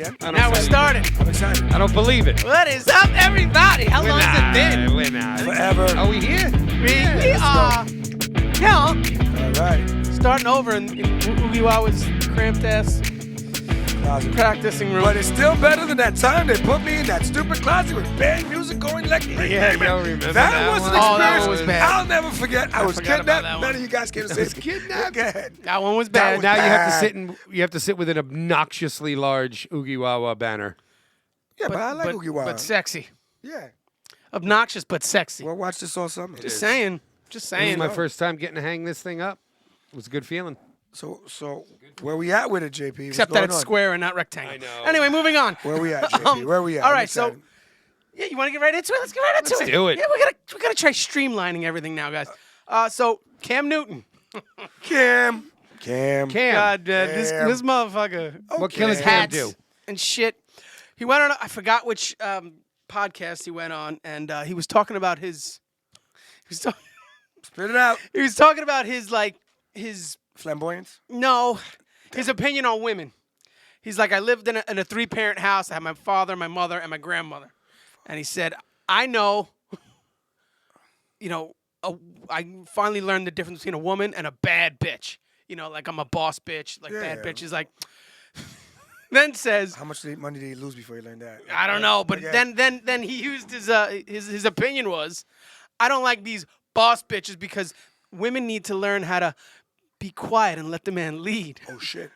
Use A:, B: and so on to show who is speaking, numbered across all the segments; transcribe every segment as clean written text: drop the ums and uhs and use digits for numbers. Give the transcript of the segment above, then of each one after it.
A: again.
B: Now we're starting.
A: I'm excited.
C: I don't believe it.
B: What is up, everybody? How long has it been?
C: We're not.
A: Forever.
C: Are we here?
B: We are. Yeah.
A: All right.
B: Starting over in Oogie Wawa's cramped ass practicing room.
A: But it's still better than that time they put me in that stupid closet with band music going like
C: Yeah, you don't remember
A: that was an
B: one? Oh,
A: experience
B: that one was bad.
A: I'll never forget. I was
B: forgot about that
A: kidnapped.
B: one.
A: None of you guys came to say
C: kidnapped.
A: Go ahead.
B: That one was bad.
C: Now you have to
A: bad.
C: sit you have to sit with an obnoxiously large Oogie Wawa banner.
A: Yeah, but I like Oogie Wawa.
B: But sexy.
A: Yeah.
B: Obnoxious, but sexy.
A: We'll watch this all summer.
B: Just saying.
C: This is my first time getting to hang this thing up. It was a good feeling.
A: So where we at with it, JP?
B: Except that it's square and not rectangle.
C: I know.
B: Anyway, moving on.
A: Where we at, JP? Where we at?
B: All
A: I'm
B: right, so
A: excited.
B: yeah, you want to get right into it? Let's get right into it.
C: Let's do it.
B: Yeah, we gotta try streamlining everything now, guys. So Cam Newton.
A: Cam.
B: God, this motherfucker.
C: What can his
B: His
C: Cam
B: hats
C: do?
B: and shit. He went on. I forgot which podcast he went on, and he was talking about his.
A: Spit it out.
B: He was talking about his
A: Flamboyance.
B: no, his opinion on women. He's like, I lived in a 3-parent house. I had my father, my mother, and my grandmother. And he said, I know. I finally learned the difference between a woman and a bad bitch. Like I'm a boss bitch. Like bad bitch is like. Then says,
A: How much money did he lose before he learned that?
B: I don't know, but
A: Okay.
B: then he used his opinion was, I don't like these boss bitches because women need to learn how to be quiet and let the man lead.
A: Oh shit.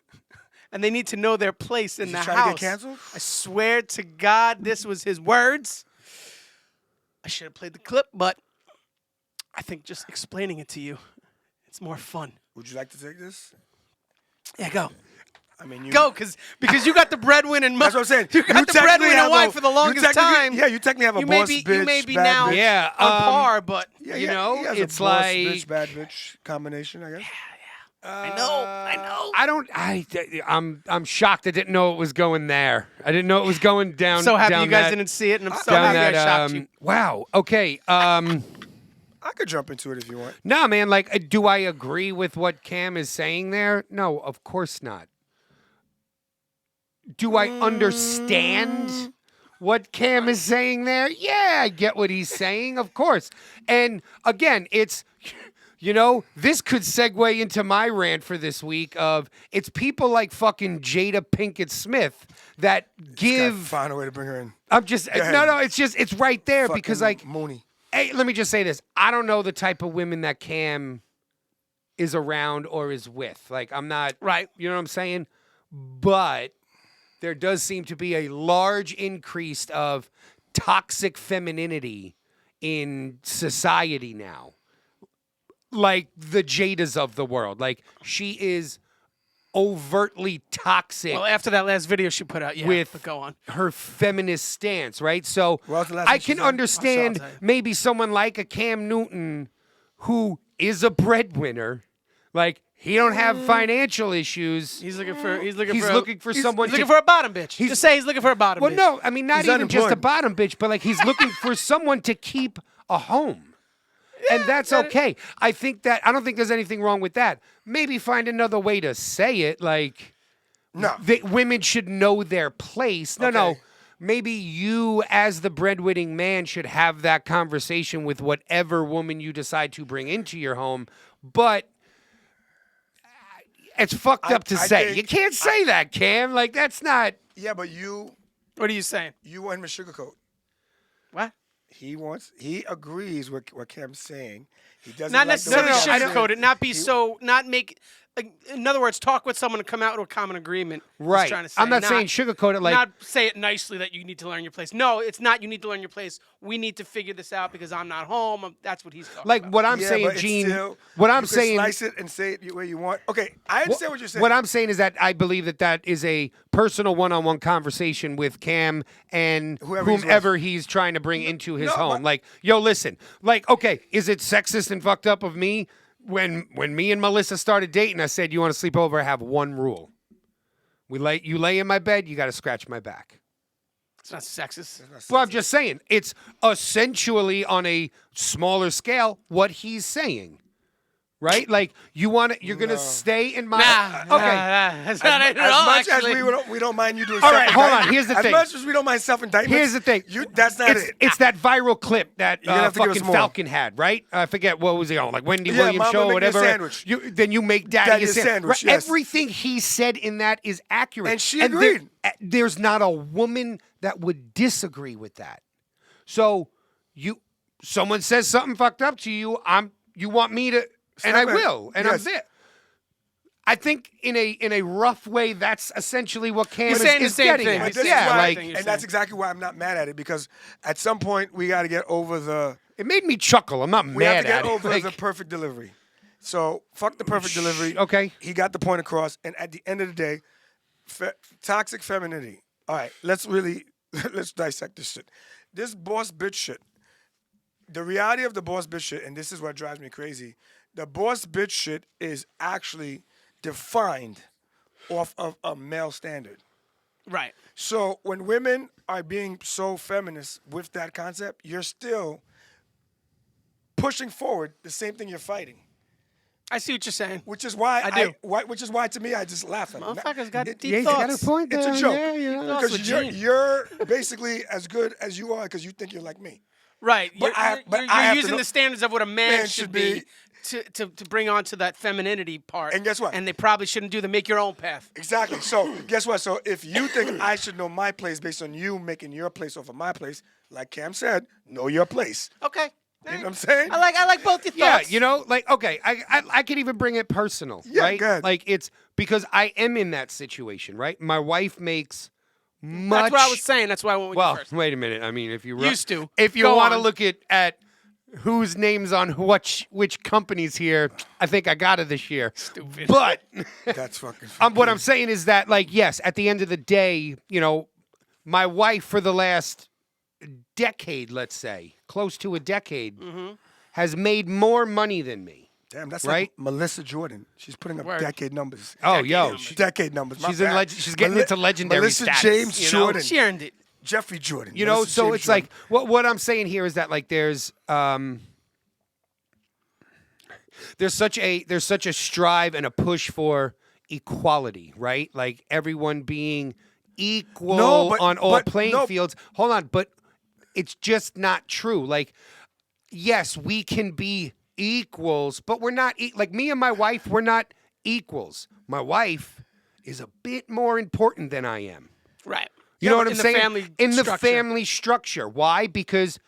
B: And they need to know their place in
A: Is
B: the
A: he
B: house.
A: trying to get canceled?
B: I swear to God, this was his words. I should have played the clip, but I think just explaining it to you, it's more fun.
A: Would you like to take this?
B: Yeah, go.
A: I mean, you
B: Go, because you got the breadwinning.
A: That's what I'm saying.
B: You got the
A: technically
B: breadwinner
A: have
B: wife for the longest time.
A: Yeah, you technically have a
B: You may
A: boss
B: be-
A: bitch,
B: you may be
A: bad
B: now-
A: bitch.
C: Yeah,
B: on par, but
A: Yeah,
C: you
A: yeah,
C: know,
A: he has
C: it's
A: a boss
C: like-
A: bitch, bad bitch combination, I guess.
B: I know.
C: I'm shocked. I didn't know it was going there. I didn't know it was going down.
B: So happy
C: down
B: you guys
C: that,
B: didn't see it, and I'm so
C: down
B: happy
C: that.
B: I shocked you.
C: Wow. Okay.
A: I could jump into it if you want.
C: Nah, man. Like, do I agree with what Cam is saying there? No, of course not. Do I understand what Cam is saying there? Yeah, I get what he's saying, of course. And again, it's, this could segue into my rant for this week of it's people like fucking Jada Pinkett Smith that give.
A: Find a way to bring her in.
C: I'm just
A: ahead.
C: no. It's right there
A: Fucking
C: because like,
A: Mooney.
C: hey, let me just say this: I don't know the type of women that Cam is around or is with. Like, I'm not
B: Right.
C: You know what I'm saying? But there does seem to be a large increase of toxic femininity in society now. Like the Jadas of the world. Like, she is overtly toxic
B: Well, after that last video she put out, yeah.
C: with
B: but go on.
C: her feminist stance, right? So
A: What was the last
C: I
A: one she
C: can
A: said?
C: understand
B: I'll tell you.
C: maybe someone like a Cam Newton who is a breadwinner. Like, he don't have financial issues.
B: He's looking for
C: He's
B: someone.
C: looking
B: He's looking
C: to
B: for a bottom bitch. Just say he's looking for a bottom
C: Well,
B: bitch.
C: no, I mean, not
A: He's
C: even just a
A: unemployed.
C: bottom bitch, but like he's looking for someone to keep a home. And that's okay. I don't think there's anything wrong with that. Maybe find another way to say it. Like,
A: No.
C: women should know their place. No.
A: Okay.
C: Maybe you, as the breadwinning man, should have that conversation with whatever woman you decide to bring into your home. But it's fucked up to
A: I
C: say.
A: think-
C: You can't say that, Cam. Like, that's not.
A: Yeah, but you
B: What are you saying?
A: want him to sugarcoat.
B: What?
A: He agrees with what Cam's saying. He doesn't
B: Not
A: like the
B: necessarily
A: way he's
B: sugarcoat it. Not be
A: He-
B: so. Not make. In other words, talk with someone to come out to a common agreement. He's
C: Right.
B: trying to say.
C: I'm not saying sugarcoat it like.
B: not say it nicely that you need to learn your place. No, it's not. You need to learn your place. We need to figure this out because I'm not home. That's what he's talking
C: like
B: about.
C: what I'm
A: Yeah,
C: saying,
A: but it's
C: Gene.
A: still-
C: What I'm
A: you can
C: saying.
A: slice it and say it the way you want. Okay, I understand what you're saying.
C: What I'm saying is that I believe that is a personal one-on-one conversation with Cam and
A: Whoever
C: he's trying to bring into his
A: no,
C: home.
A: but-
C: Like, yo, listen. Like, okay, is it sexist and fucked up of me when me and Melissa started dating? I said, you want to sleep over? I have one rule. You lay in my bed, you got to scratch my back.
B: It's not sexist.
C: Well, I'm just saying, it's essentially on a smaller scale what he's saying. right? Like you're gonna stay in my
B: That's not it at all.
A: As much
B: Actually.
A: as we don't mind you doing
C: All right,
A: self-indictment.
C: hold on. Here's the thing.
A: As much as we don't mind self-indictment.
C: Here's the thing.
A: That's not it.
C: It's that viral clip that
A: gonna have to give us
C: fucking
A: more.
C: Falcon had, right? I forget what was he on, like Wendy
A: Yeah,
C: Williams
A: Mama,
C: show or
A: make me a
C: whatever.
A: sandwich.
C: Then you make Daddy a
A: sandwich,
C: Right?
A: yes.
C: Everything he said in that is accurate,
A: And she agreed.
C: There's not a woman that would disagree with that. So someone says something fucked up to you, you want me to, and I will, and I'm
A: Yes.
C: there. I think in a rough way, that's essentially what Cam
B: He's saying the
C: is
B: same
C: getting
B: thing.
C: at.
B: He's saying
C: Yeah,
B: the same
C: like
B: thing.
A: And that's exactly why I'm not mad at it, because at some point we got to get over the.
C: it made me chuckle. I'm not
A: We have
C: mad
A: to get
C: at it.
A: over
C: Like,
A: the perfect delivery. So fuck the perfect delivery.
C: okay.
A: He got the point across, and at the end of the day, toxic femininity. All right, let's dissect this shit. This boss bitch shit. The reality of the boss bitch shit, and this is what drives me crazy. The boss bitch shit is actually defined off of a male standard.
B: Right.
A: So when women are being so feminist with that concept, you're still pushing forward the same thing you're fighting.
B: I see what you're saying.
A: Which is why
B: I do.
A: Which is why to me I just laugh at it.
B: Motherfucker's got deep
C: yeah, he's got a
B: thoughts.
C: point there.
A: It's a joke.
C: Yeah, yeah.
B: Thoughts with
A: Because
B: Gene.
A: you're basically as good as you are because you think you're like me.
B: Right.
A: But
B: You're
A: I have to
B: using
A: know-
B: the standards of what a man
A: Man
B: should
A: should
B: be
A: be-
B: to bring on to that femininity part.
A: And guess what?
B: And they probably shouldn't do the make your own path.
A: Exactly. So guess what? So if you think I should know my place based on you making your place over my place, like Cam said, know your place.
B: Okay.
A: You know what I'm saying?
B: I like both your
C: Yeah,
B: thoughts.
C: you know, like okay, I could even bring it personal,
A: Yeah,
C: right?
A: go ahead.
C: Like it's because I am in that situation, right? My wife makes much.
B: That's what I was saying. That's why I went with you
C: Well,
B: first.
C: wait a minute. I mean, if you
B: Used to.
C: if you
B: Go
C: want to
B: on.
C: look at whose names on which companies here, I think I got it this year.
B: Stupid.
C: But
A: That's fucking.
C: what I'm saying is that, like, yes, at the end of the day, you know, my wife for the last decade, let's say, close to a decade, has made more money than me.
A: Damn, that's
C: right?
A: like Melissa Jordan. She's putting up
B: Word.
A: decade numbers.
C: Oh,
B: Decade
C: yo,
B: numbers.
A: Decade numbers. My
C: she's in
A: bad.
C: she's getting into legendary
A: Melissa
C: status,
A: James
C: you know?
A: Jordan.
B: She earned it.
A: Jeffrey Jordan.
C: You know,
A: Melissa
C: so
A: James
C: it's
A: Jordan.
C: like what I'm saying here is that like there's such a strive and a push for equality, right? Like everyone being equal
A: No, but-
C: on all
A: but
C: playing
A: no.
C: fields. Hold on, but it's just not true. Like, yes, we can be equals, but we're not like me and my wife. We're not equals. My wife is a bit more important than I am.
B: Right.
C: You know what I'm
B: in
C: saying?
B: The family
C: in the
B: structure.
C: family structure. Why? Because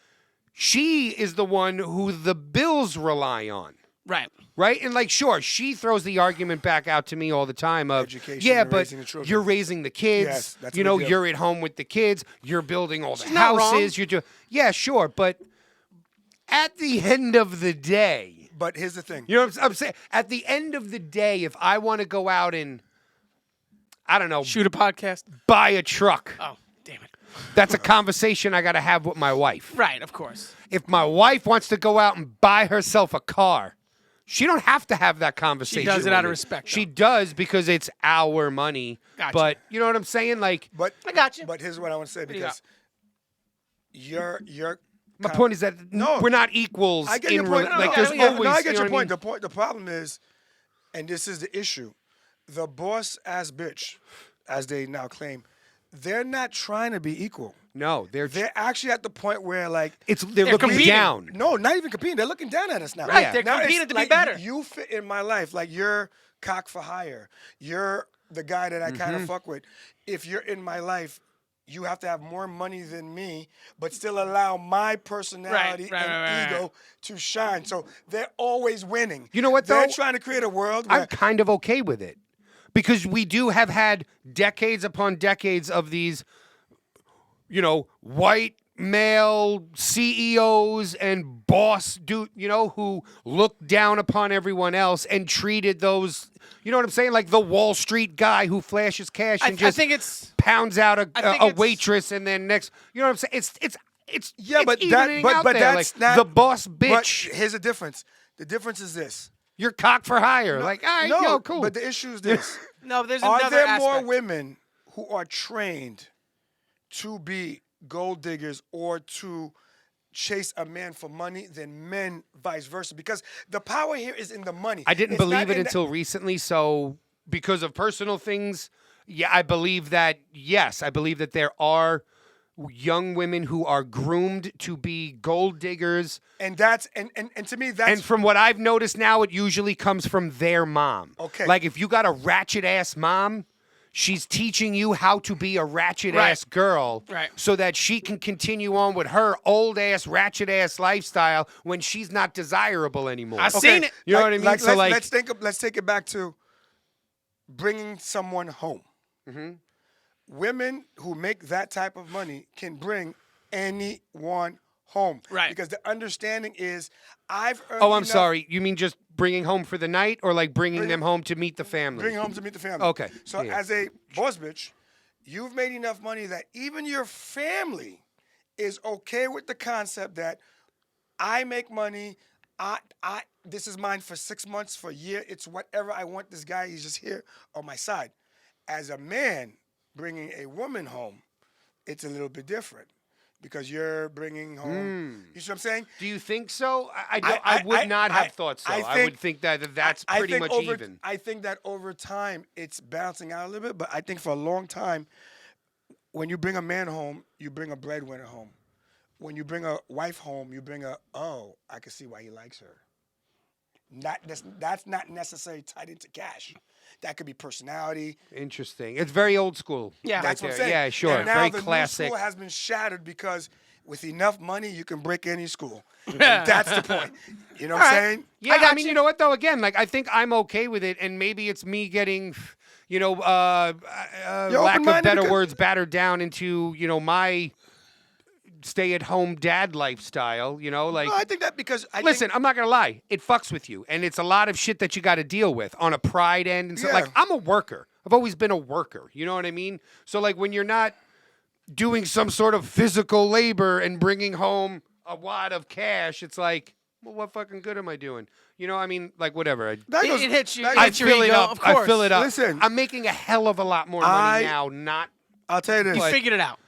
C: she is the one who the bills rely on.
B: Right.
C: Right? And like, sure, she throws the argument back out to me all the time of,
A: Education
C: yeah,
A: and
C: but
A: raising the children.
C: you're raising the kids.
A: Yes, that's a
C: you know,
A: big deal.
C: you're at home with the kids. You're building all the
B: She's not wrong.
C: houses. You're doing, yeah, sure. But at the end of the day,
A: But here's the thing.
C: you know what I'm saying? At the end of the day, if I want to go out and, I don't know,
B: Shoot a podcast.
C: buy a truck,
B: Oh, damn it.
C: that's a conversation I got to have with my wife.
B: Right, of course.
C: If my wife wants to go out and buy herself a car, she don't have to have that conversation.
B: She does it
C: with
B: out of
C: me.
B: respect,
C: She
B: though.
C: does because it's our money.
B: Gotcha.
C: But you know what I'm saying? Like,
A: But
B: I got you.
A: But here's what I want to say
B: do you
A: because you're.
C: my point is that
A: No.
C: we're not equals.
A: I get
C: in
A: your point.
C: Like,
B: No,
C: there's
B: yeah,
C: always.
A: No, I
C: you
A: get
C: know
A: your
C: what I
A: point.
C: mean?
A: The problem is, and this is the issue, the boss ass bitch, as they now claim, they're not trying to be equal.
C: No, they're
A: Actually at the point where like
C: they're looking
B: competing.
C: down.
A: no, not even competing. They're looking down at us now.
B: Right,
C: Yeah.
B: they're
A: Now it's
B: competing to be
A: like,
B: better.
A: You fit in my life. Like you're cock for hire. You're the guy that I kind
C: Mm-hmm.
A: of fuck with. If you're in my life, you have to have more money than me, but still allow my personality and ego to shine. So they're always winning.
C: You know what,
A: They're
C: though?
A: trying to create a world where
C: I'm kind of okay with it because we do have had decades upon decades of these, you know, white male CEOs and boss dude, you know, who looked down upon everyone else and treated those, you know what I'm saying? Like the Wall Street guy who flashes cash and
B: I
C: just
B: think it's
C: pounds out
B: I think
C: a
B: it's-
C: waitress and then next, you know what I'm saying? It's
A: Yeah, but
C: it's
A: that-
C: evening
A: but-
C: out
A: but
C: there.
A: that's
C: Like,
A: not-
C: the boss
A: But
C: bitch.
A: here's the difference. The difference is this.
C: You're cock for hire. Like, all right,
A: no,
C: yo, cool.
A: But the issue is this.
B: no. There's
A: Are
B: another
A: there
B: aspect.
A: more women who are trained to be gold diggers or to chase a man for money than men vice versa, because the power here is in the money.
C: I didn't
A: It's not
C: believe it
A: in the-
C: until recently. So because of personal things, yeah, I believe that. Yes, I believe that there are young women who are groomed to be gold diggers.
A: and that's and to me that's
C: And from what I've noticed now, it usually comes from their mom.
A: Okay.
C: Like if you got a ratchet ass mom, she's teaching you how to be a ratchet ass girl,
B: Right.
C: so that she can continue on with her old ass ratchet ass lifestyle when she's not desirable anymore.
B: I seen it.
C: You know what I mean? So
A: let's take it back to bringing someone home.
C: Mm-hmm.
A: Women who make that type of money can bring anyone home.
B: Right.
A: Because the understanding is, I've earned
C: Oh, I'm
A: enough-
C: sorry. You mean just bringing home for the night, or like bringing them home to meet the family?
A: Bring home to meet the family.
C: Okay,
A: So
C: yeah.
A: as a boss bitch, you've made enough money that even your family is okay with the concept that I make money. This is mine for 6 months, for a year. It's whatever I want. This guy, he's just here on my side. As a man bringing a woman home, it's a little bit different, because you're bringing home. You see what I'm saying?
C: Do you think so? I would not have thought so. I would think that that's
A: I
C: pretty
A: think
C: much even.
A: I think that over time it's balancing out a little bit, but I think for a long time, when you bring a man home, you bring a breadwinner home. When you bring a wife home, you bring I can see why he likes her. That's not necessarily tied into cash. That could be personality.
C: Interesting. It's very old school.
B: Yeah.
A: That's
C: right
A: what I'm
C: there.
A: saying.
C: Yeah, sure.
A: And now
C: Very
A: the
C: classic.
A: new school has been shattered, because with enough money, you can break any school. And that's the point. You know what I'm saying?
C: Yeah,
B: I got
C: mean,
B: you.
C: you know what though? Again, like I think I'm okay with it, and maybe it's me getting,
A: You're
C: lack of
A: open-minded
C: better
A: because-
C: words, battered down into my stay-at-home dad lifestyle. Like.
A: No, I think that because
C: Listen, I'm not gonna lie. It fucks with you, and it's a lot of shit that you got to deal with on a pride end and stuff.
A: Yeah.
C: Like I'm a worker. I've always been a worker. You know what I mean? So like when you're not doing some sort of physical labor and bringing home a wad of cash, it's like, well, what fucking good am I doing? I mean, like whatever.
A: that goes-
B: It hits you.
A: that
B: It
A: goes-
B: hits your
C: fill it
B: ego,
C: up.
B: of course.
C: I fill it up.
A: Listen.
C: I'm making a hell of a lot more money now. Not
A: I'll tell you this.
B: You figured it out.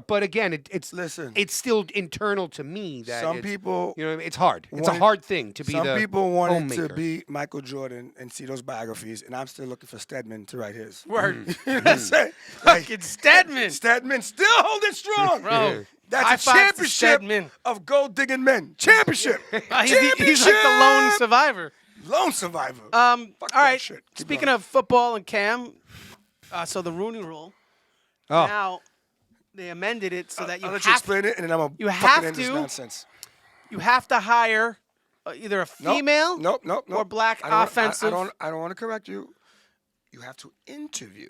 C: but again, it's
A: Listen.
C: It's still internal to me that
A: Some
C: it's-
A: people
C: what I mean? It's hard. It's a
A: wanted-
C: hard thing to be
A: Some
C: the
A: people wanted
C: homemaker.
A: to be Michael Jordan and see those biographies, and I'm still looking for Stedman to write his.
B: Word.
A: You know what I'm saying? Like,
B: Fucking Stedman.
A: Stedman still holding strong.
B: Bro.
A: That's
B: High
A: a
B: fives to
A: championship
B: Stedman.
A: of gold digging men. Championship.
B: He's like the lone survivor.
A: Lone survivor.
B: All
A: that
B: right.
A: shit. Keep
B: Speaking
A: going.
B: of football and Cam, so the Rooney Rule.
C: Oh.
B: Now they amended it so that you
A: I'll let you
B: have
A: explain it, and then I'm gonna
B: you
A: fucking
B: have
A: end this
B: to-
A: nonsense.
B: you have to hire either a
A: Nope.
B: female
A: Nope.
B: or black
A: I don't-
B: offensive.
A: I don't want to correct you. You have to interview.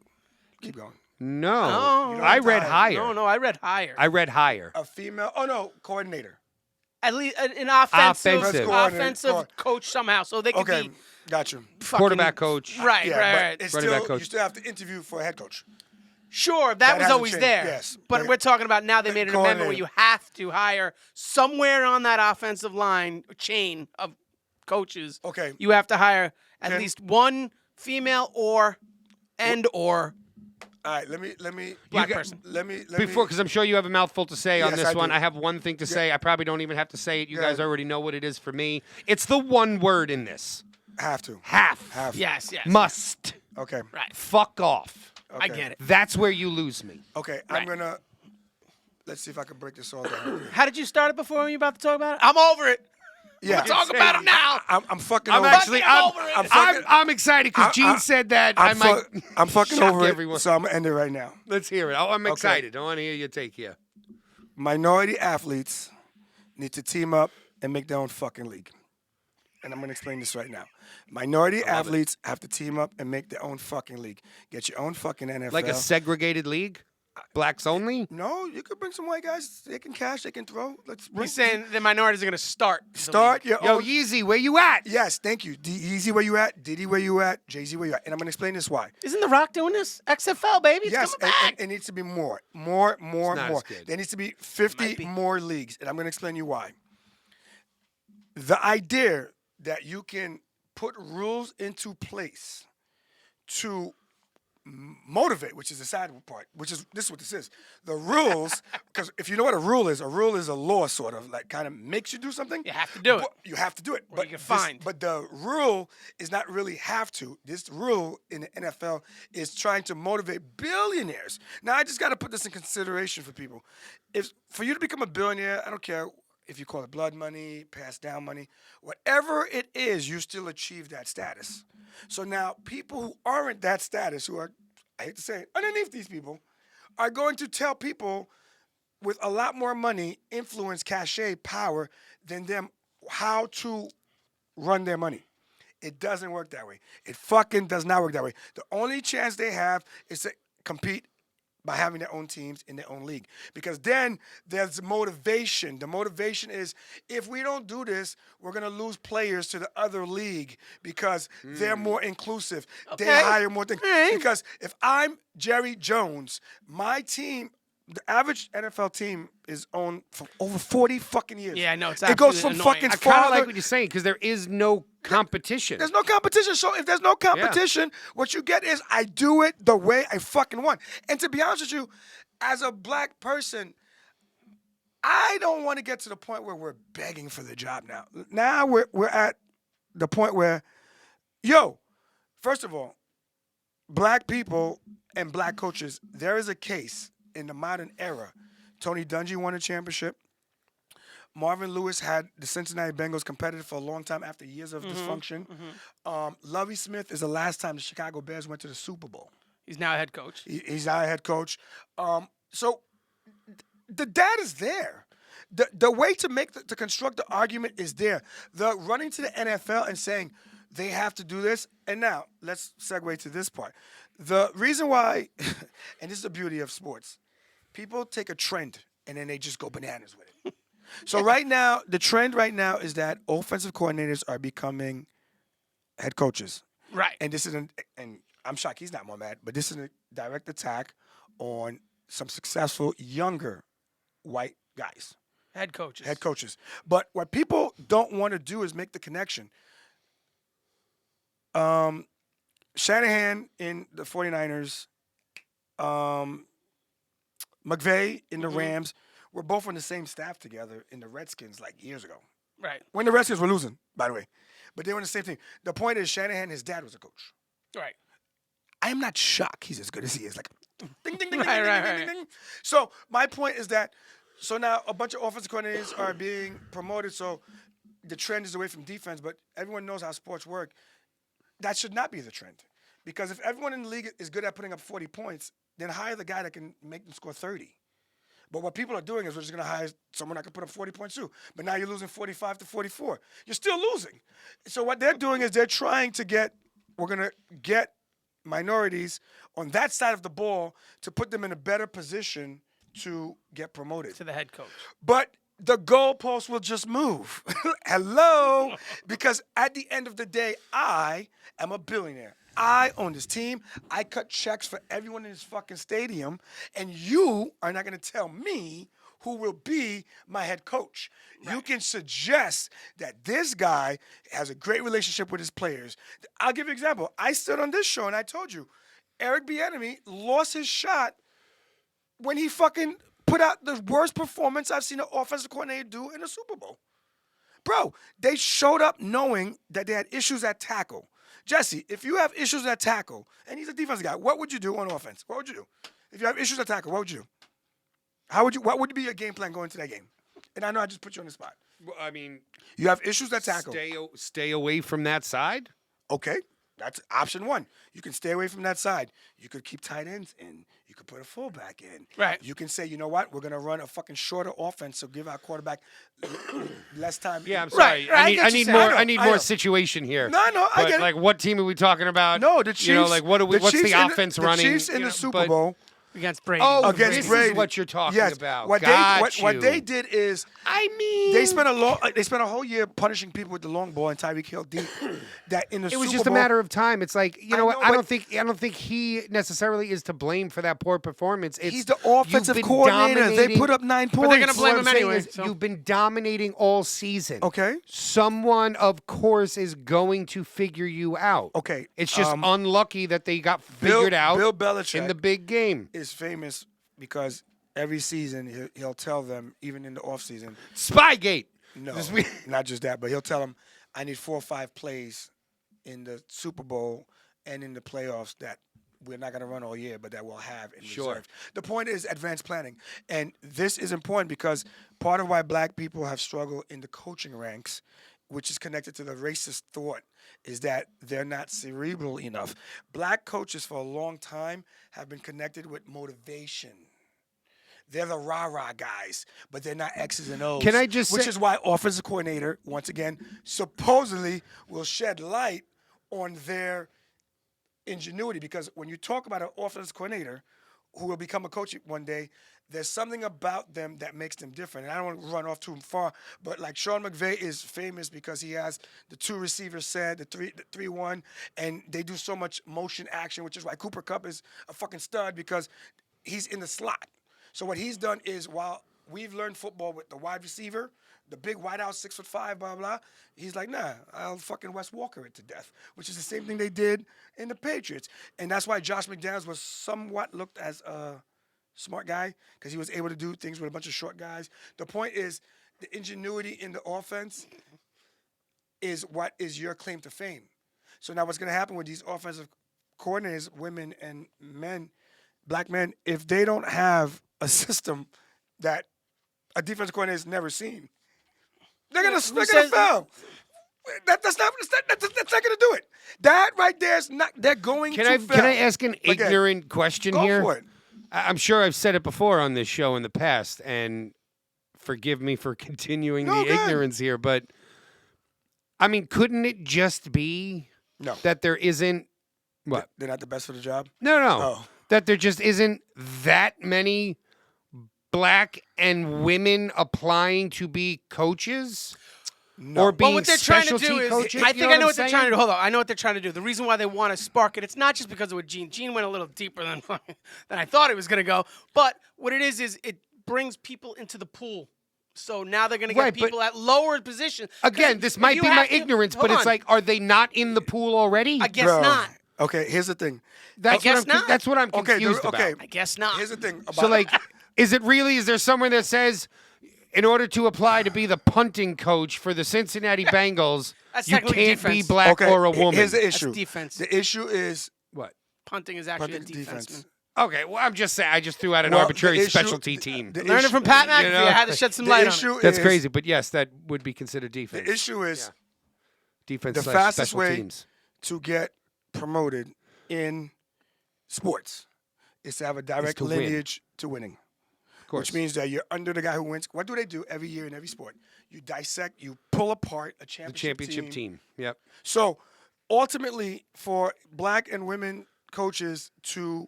A: Keep going.
C: No,
B: No. You
C: I
A: don't
C: read
A: have to
C: higher.
B: No, I read higher.
C: I read higher.
A: A female. Oh no, coordinator.
B: At least an offensive
C: Offensive.
A: Coordinator.
B: coach somehow, so they could
A: Okay,
B: be
A: got you.
B: fucking,
C: Quarterback coach.
B: Right,
A: Yeah,
B: right,
A: but
B: right.
A: it's
C: Running
A: still
C: back coach.
A: you still have to interview for a head coach.
B: Sure, that
A: That
B: was
A: hasn't
B: always
A: changed,
B: there.
A: yes.
B: But
A: But-
B: we're talking about now they made an amendment where
A: Coordinator.
B: you have to hire somewhere on that offensive line chain of coaches.
A: Okay.
B: You have to hire at
A: Okay.
B: least one female or.
A: All right, let me
B: Black
C: got-
B: person.
A: let me
C: Before, because I'm sure you have a mouthful to say on
A: Yes,
C: this
A: I
C: one.
A: do.
C: I have one thing to say. I probably don't even have to say it. You
A: Go
C: guys
A: ahead.
C: already know what it is for me. It's the one word in this.
A: have to.
C: Half.
B: Yes.
C: Must.
A: Okay.
B: Right.
C: Fuck off.
B: I get it.
C: That's where you lose me.
A: Okay,
B: Right.
A: I'm gonna. Let's see if I can break this all down.
B: How did you start it before when you about to talk about it? I'm over it.
A: Yeah.
B: Talk about it now.
A: I'm fucking
C: I'm
A: over.
C: actually,
B: I'm
C: I'm,
B: over it.
C: I'm,
A: fucking-
C: I'm excited because Gene said that I might.
A: I'm fucking
C: shock
A: over
C: everyone.
A: it. So I'm gonna end it right now.
C: Let's hear it. Oh, I'm excited. I want to hear your take here.
A: Minority athletes need to team up and make their own fucking league. And I'm going to explain this right now. Minority athletes have to team up and make their own fucking league. Get your own fucking NFL.
C: Like a segregated league? Blacks only?
A: No, you could bring some white guys. They can cash. They can throw. Let's bring,
B: He's saying the minorities are going to start. the
A: start
B: league.
A: your
C: Yo,
A: own.
C: Yeezy, where you at?
A: Yes, thank you. Easy where you at. Diddy where you at. Jay-Z where you at. And I'm going to explain this why.
B: Isn't The Rock doing this? XFL, baby. It's
A: Yes,
B: coming back.
A: and it needs to be more. More.
C: not as good.
A: There needs to be 50 more leagues. And I'm going to explain you why. The idea that you can put rules into place to motivate, which is the sad part, this is what this is. The rules, because if you know what a rule is a law sort of like kind of makes you do something.
B: You have to do it.
A: You have to do it.
B: Or you get fined.
A: But the rule is not really have to. This rule in the NFL is trying to motivate billionaires. Now I just got to put this in consideration for people. If for you to become a billionaire, I don't care if you call it blood money, passed down money, whatever it is, you still achieve that status. So now people who aren't that status, who are, I hate to say it, underneath these people, are going to tell people with a lot more money, influence, cachet, power than them how to run their money. It doesn't work that way. It fucking does not work that way. The only chance they have is to compete by having their own teams in their own league. Because then there's motivation. The motivation is, if we don't do this, we're going to lose players to the other league because they're more inclusive. They hire more things. Because if I'm Jerry Jones, my team, the average NFL team is owned for over 40 fucking years.
B: Yeah, I know. It's
A: It goes from
B: absolutely
A: fucking
B: annoying.
C: I kind of
A: father.
C: like what you're saying because there is no competition.
A: There's no competition. So if there's no competition, what you get is I do it the way I fucking want. And to be honest with you, as a black person, I don't want to get to the point where we're begging for the job now. Now we're at the point where, first of all, black people and black coaches, there is a case in the modern era. Tony Dungy won a championship. Marvin Lewis had the Cincinnati Bengals competitive for a long time after years of dysfunction. Lovie Smith is the last time the Chicago Bears went to the Super Bowl.
B: He's now a head coach.
A: He's now a head coach. So the data is there. The way to to construct the argument is there. The running to the NFL and saying they have to do this. And now let's segue to this part. The reason why, and this is the beauty of sports, people take a trend and then they just go bananas with it. So right now, the trend right now is that offensive coordinators are becoming head coaches.
B: Right.
A: And this is and I'm shocked he's not more mad, but this is a direct attack on some successful younger white guys.
B: Head coaches.
A: Head coaches. But what people don't want to do is make the connection. Shanahan in the 49ers, McVay in the Rams, were both on the same staff together in the Redskins like years ago.
B: Right.
A: When the Redskins were losing, by the way. But they were on the same team. The point is Shanahan, his dad was a coach.
B: Right.
A: I am not shocked he's as good as he is. Like, ding, ding, ding, ding,
B: Right,
A: ding,
B: right,
A: ding,
B: right.
A: ding, ding. So my point is that, so now a bunch of offensive coordinators are being promoted, so the trend is away from defense, but everyone knows how sports work. That should not be the trend. Because if everyone in the league is good at putting up 40 points, then hire the guy that can make them score 30. But what people are doing is we're just going to hire someone that can put up 40 points too. But now you're losing 45 to 44. You're still losing. So what they're doing is they're trying to we're going to get minorities on that side of the ball to put them in a better position to get promoted.
B: To the head coach.
A: But the goalpost will just move. Hello? Because at the end of the day, I am a billionaire. I own this team. I cut checks for everyone in this fucking stadium. And you are not going to tell me who will be my head coach. Right. You can suggest that this guy has a great relationship with his players. I'll give you an example. I stood on this show and I told you, Eric Bieniemy lost his shot when he fucking put out the worst performance I've seen an offensive coordinator do in a Super Bowl. Bro, they showed up knowing that they had issues at tackle. Jesse, if you have issues at tackle, and he's a defensive guy, what would you do on offense? What would you do? If you have issues at tackle, what would you do? What would be your game plan going into that game? And I know I just put you on the spot.
C: Well, I mean,
A: you have issues at tackle.
C: Stay away from that side.
A: Okay, that's option one. You can stay away from that side. You could keep tight ends in. You could put a fullback in.
B: Right.
A: You can say, you know what, we're going to run a fucking shorter offense, so give our quarterback less time.
C: Yeah, I'm sorry.
B: Right,
C: I need more situation here.
A: No, I
C: But,
A: get it.
C: like, what team are we talking about?
A: No, the Chiefs.
C: You know, like, what's the offense running?
A: The Chiefs in the Super Bowl
B: against Brady.
C: Oh,
A: against
C: this
A: Brady.
C: is what you're talking
A: Yes.
C: about.
A: What
C: Got
A: what they
C: you.
A: did is
C: I mean,
A: they spent a whole year punishing people with the long ball and Tyreek Hill deep. That in the
C: it was
A: Super
C: just a
A: Bowl,
C: matter of time. It's like, you know what?
A: know,
C: I
A: but-
C: don't think he necessarily is to blame for that poor performance. It's
A: he's the
C: you've
A: offensive
C: been
A: coordinator. They
C: dominating-
A: put up 9 points.
B: But they're gonna blame
C: What
B: him
C: I'm saying
B: anyway,
C: is
B: so-
C: you've been dominating all season.
A: Okay.
C: Someone, of course, is going to figure you out.
A: Okay,
C: It's just unlucky that they got figured out
A: Bill Belichick
C: in the big game.
A: is famous because every season he'll tell them, even in the offseason,
C: Spygate.
A: no,
C: This week-
A: not just that, but he'll tell them, I need 4 or 5 plays in the Super Bowl and in the playoffs that we're not going to run all year, but that we'll have in
C: Sure.
A: reserve. The point is advanced planning. And this is important because part of why black people have struggled in the coaching ranks, which is connected to the racist thought, is that they're not cerebral enough. Black coaches for a long time have been connected with motivation. They're the rah-rah guys, but they're not X's and O's.
C: Can I just
A: Which
C: say-
A: is why offensive coordinator, once again, supposedly will shed light on their ingenuity. Because when you talk about an offensive coordinator who will become a coach one day, there's something about them that makes them different. And I don't want to run off too far, but like Sean McVay is famous because he has the 2 receivers set, the 3-1, and they do so much motion action, which is why Cooper Kupp is a fucking stud because he's in the slot. So what he's done is while we've learned football with the wide receiver, the big wideout, 6'5", blah, blah, he's like, nah, I'll fucking Wes Walker it to death, which is the same thing they did in the Patriots. And that's why Josh McDaniels was somewhat looked as a smart guy because he was able to do things with a bunch of short guys. The point is the ingenuity in the offense is what is your claim to fame. So now what's going to happen with these offensive coordinators, women and men, black men, if they don't have a system that a defensive coordinator has never seen, they're gonna fail. That's not gonna do it. That right there is not. They're going to fail.
C: Can I ask an
A: Again,
C: ignorant question
A: go
C: here?
A: for it.
C: I'm sure I've said it before on this show in the past, and forgive me for continuing
A: No,
C: the
A: go ahead.
C: ignorance here, but I mean, couldn't it just be
A: No,
C: that there isn't what?
A: they're not the best for the job.
C: No.
A: Oh.
C: That there just isn't that many black and women applying to be coaches?
A: No.
C: Or being
B: But what they're trying to
C: specialty
B: do is,
C: coaches?
B: I
C: You
B: think I know
C: I'm
B: what they're
C: saying?
B: trying to do. Hold on, I know what they're trying to do. The reason why they want to spark it, it's not just because of what Gene. Gene went a little deeper than I thought it was going to go. But what it is it brings people into the pool. So now they're going to get
C: Right, but-
B: people at lower positions.
C: Again, this might
B: you
C: be my
B: have to-
C: ignorance,
B: hold
C: but it's
B: on.
C: like, are they not in the pool already?
B: I guess
A: Bro.
B: not.
A: Okay, here's the thing.
C: That's
B: guess
C: what I'm,
B: not.
C: That's what I'm
A: Okay,
C: confused
A: okay.
C: about.
B: I guess not.
A: Here's the thing. About
C: So, like, is it really? Is there someone that says, in order to apply to be the punting coach for the Cincinnati Bengals,
B: That's
C: you
B: technically
C: can't be
B: defense.
C: black or a woman?
A: Here's the issue.
B: defense.
A: The issue is
C: What?
B: Punting is actually
A: punting
B: a
A: defense.
B: defenseman.
C: Okay, well, I'm just saying. I just threw out an
A: Well,
C: arbitrary
A: the issue-
C: specialty team.
A: the
B: Learn it
A: issue-
B: from Pat McAfee.
C: you know,
B: I had to shed some
A: the
B: light on
A: issue
B: it.
C: That's
A: is-
C: crazy, but yes, that would be considered defense.
A: The issue is
C: defense
A: the
C: slash
A: fastest
C: special
A: way
C: teams.
A: to get promoted in sports is to have a direct
C: to win.
A: lineage to winning.
C: Of course.
A: Which means that you're under the guy who wins. What do they do every year in every sport? You dissect, you pull apart a
C: the
A: championship,
C: championship team. Yep.
A: So ultimately, for black and women coaches to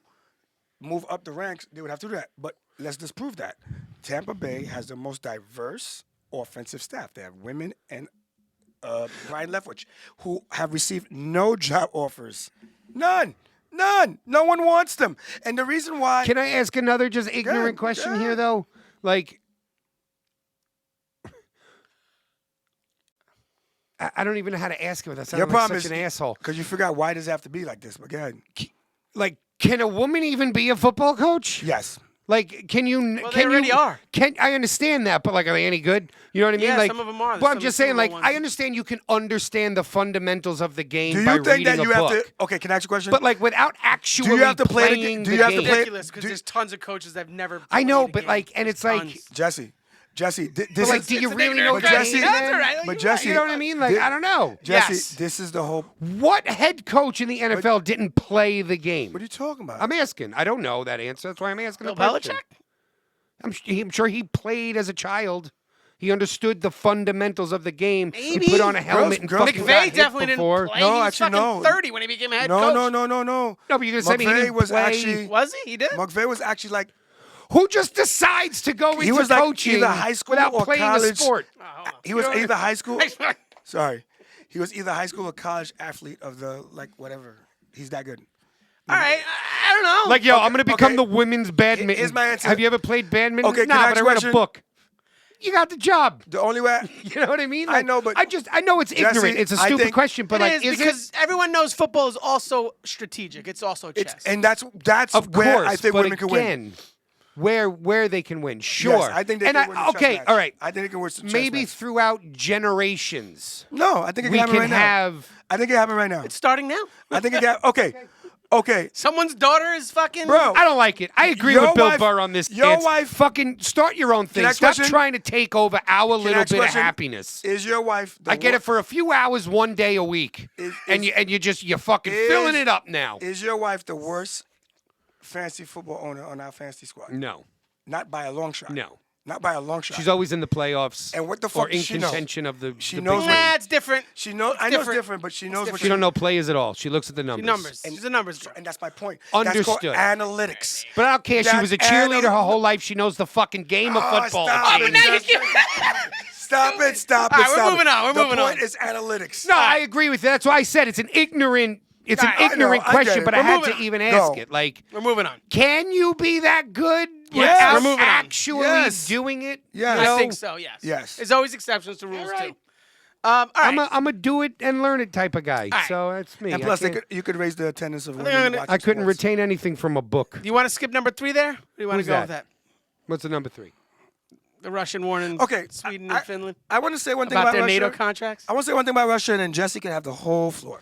A: move up the ranks, they would have to do that. But let's disprove that. Tampa Bay has the most diverse offensive staff. They have women and Brian Leftwich, who have received no job offers. None. No one wants them. And the reason why...
C: Can I ask another just ignorant question here, though? Like, I don't even know how to ask it without
A: Your
C: sounding
A: problem
C: like such
A: is
C: an asshole.
A: because you forgot why does it have to be like this. But go ahead.
C: Like, can a woman even be a football coach?
A: Yes.
C: Like, can you?
B: Well,
C: can
B: they already
C: you,
B: are.
C: Can I understand that? But like, are they any good? You know what I mean?
B: Yeah,
C: Like,
B: some of 'em are.
C: But I'm
B: Some
C: just
B: Super
C: saying,
B: Bowl
C: like,
B: ones.
C: I understand you can understand the fundamentals of the game
A: Do
C: by
A: you think
C: reading
A: that you
C: a
A: have
C: book.
A: to... Okay, can I ask you a question?
C: But like, without actually
A: Do you have to play the
C: playing
A: game? Do you have to
C: game.
A: play-
B: Ridiculous because there's tons of coaches that have never.
C: I know,
B: played a
C: but
B: game.
C: like, and
B: There's
C: it's like,
B: tons.
A: Jesse,
C: but
A: this
C: like,
A: is...
C: do you
B: it's an
C: really
B: ignorant
C: know the
A: question.
C: game?
B: That's
C: man?
B: all right.
A: But
B: You're
A: Jesse...
C: You know what I mean? Like, I don't know.
A: Jesse,
B: Yes.
A: this is the whole...
C: What head coach in the NFL didn't play the game?
A: What are you talking about?
C: I'm asking. I don't know that answer. That's why I'm asking
B: Bill
C: the question.
B: Belichick.
C: I'm sure he played as a child. He understood the fundamentals of the game.
B: Maybe.
C: He put on a helmet and
A: Girls-
C: fucking got
B: McVay
C: hit
B: definitely
C: before.
B: didn't play.
A: No,
B: he was
A: actually,
B: fucking
A: no.
B: 30 when he became a head
A: No,
B: coach.
A: no.
C: No, but you're gonna say he
A: McVay
C: didn't
A: was
C: play.
A: actually
B: Was he? He did?
A: McVay was actually like
C: Who just decides to go
A: he
C: into
A: was like
C: coaching
A: either high school
C: without
A: or
C: playing
A: college.
C: a sport?
B: Oh, hold on.
A: He was
C: You know-
A: either high school.
B: Sorry.
A: Sorry, he was either high school or college athlete of the like whatever. He's that good.
B: All right. I don't know.
C: Like, yo, I'm gonna become
A: okay.
C: the women's badminton.
A: Here's my answer.
C: Have you ever played badminton?
A: Okay, can
C: nah,
A: I
C: but
A: ask
C: I
A: you a
C: read a
A: question?
C: book. You got the job.
A: The only way.
C: You know what I mean?
A: I know, but-
C: I know it's
A: Jesse,
C: ignorant. It's a
A: I
C: stupid
A: think-
C: question, but
B: it
C: like,
B: is because everyone knows football is also strategic. It's also chess.
A: And that's
C: of
A: where
C: course,
A: I think
C: but
A: women can win.
C: again, where they can win, sure.
A: Yes, I think they
C: and
A: can win the chess
C: okay,
A: match.
C: all right.
A: I think they can win the chess
C: Maybe
A: match.
C: throughout generations,
A: No, I think it can
C: we
A: happen
C: can
A: right now.
C: have.
A: I think it happen right now.
B: it's starting now.
A: I think it can. Okay.
B: Someone's daughter is fucking.
A: Bro,
C: I don't like it. I agree
A: Your
C: with Bill
A: wife-
C: Burr on this.
A: your
C: Kids.
A: wife-
C: fucking start your own thing.
A: I ask
C: Stop
A: question?
C: trying to take over our little
A: ask
C: bit of
A: question?
C: happiness.
A: Is your wife?
C: I get it for a few hours, one day a week,
A: Is-
C: and you're fucking filling it up now.
A: Is your wife the worst fantasy football owner on our fantasy squad?
C: No,
A: Not by a long shot.
C: no.
A: Not by a long shot.
C: She's always in the playoffs.
A: And what the
C: or
A: fuck
C: in
A: does she know?
C: contention of the.
A: She
C: the
A: knows
C: big
A: what-
C: game.
B: Nah, it's different.
A: She knows. I know it's
B: different.
A: different, but she knows what
C: She don't know players at all. She looks at the numbers.
B: Numbers. She's a numbers girl.
A: And that's my point. That's
C: Understood.
A: called analytics.
C: But I don't care. She
A: That
C: was a cheerleader her
A: anal-
C: whole life. She knows the fucking game of
A: Oh,
C: football.
A: stop
C: James.
A: it.
B: now you
A: Stop it. Stop it.
B: All right, we're
A: stop
B: moving
A: it.
B: on, we're moving
A: The
B: on.
A: point is analytics.
C: No, I agree with you. That's why I said it's an ignorant. It's an
B: All right, I know,
C: ignorant
A: I get
C: question,
A: it.
C: but I
A: We're
C: had
B: moving
C: to
B: on.
C: even ask
A: No.
C: it. Like,
B: We're moving on.
C: can you be that good
A: Yes.
C: without
A: We're
B: moving on.
C: actually
A: Yes.
C: doing it?
A: Yes.
C: You know?
B: I think so. Yes.
A: Yes.
B: There's always exceptions to rules
C: All right.
B: too. All right.
C: I'm a do it and learn it type of guy.
B: right.
C: So that's me.
A: And
C: I
A: plus,
C: can't-
A: you could raise the attendance of
B: think
A: women
B: I'm gonna-
A: watching
C: I couldn't
A: sports.
C: retain anything from a book.
B: Do you want to skip number 3 there? Or do you want
C: Who's
B: to go
C: that?
B: with that?
C: What's the number 3?
B: The Russian war in
A: Okay,
B: Sweden
A: I-
B: and Finland
A: I want to say one thing
B: about
A: about
B: their
A: Russia.
B: NATO contracts.
A: I want to say one thing about Russia, and then Jesse can have the whole floor.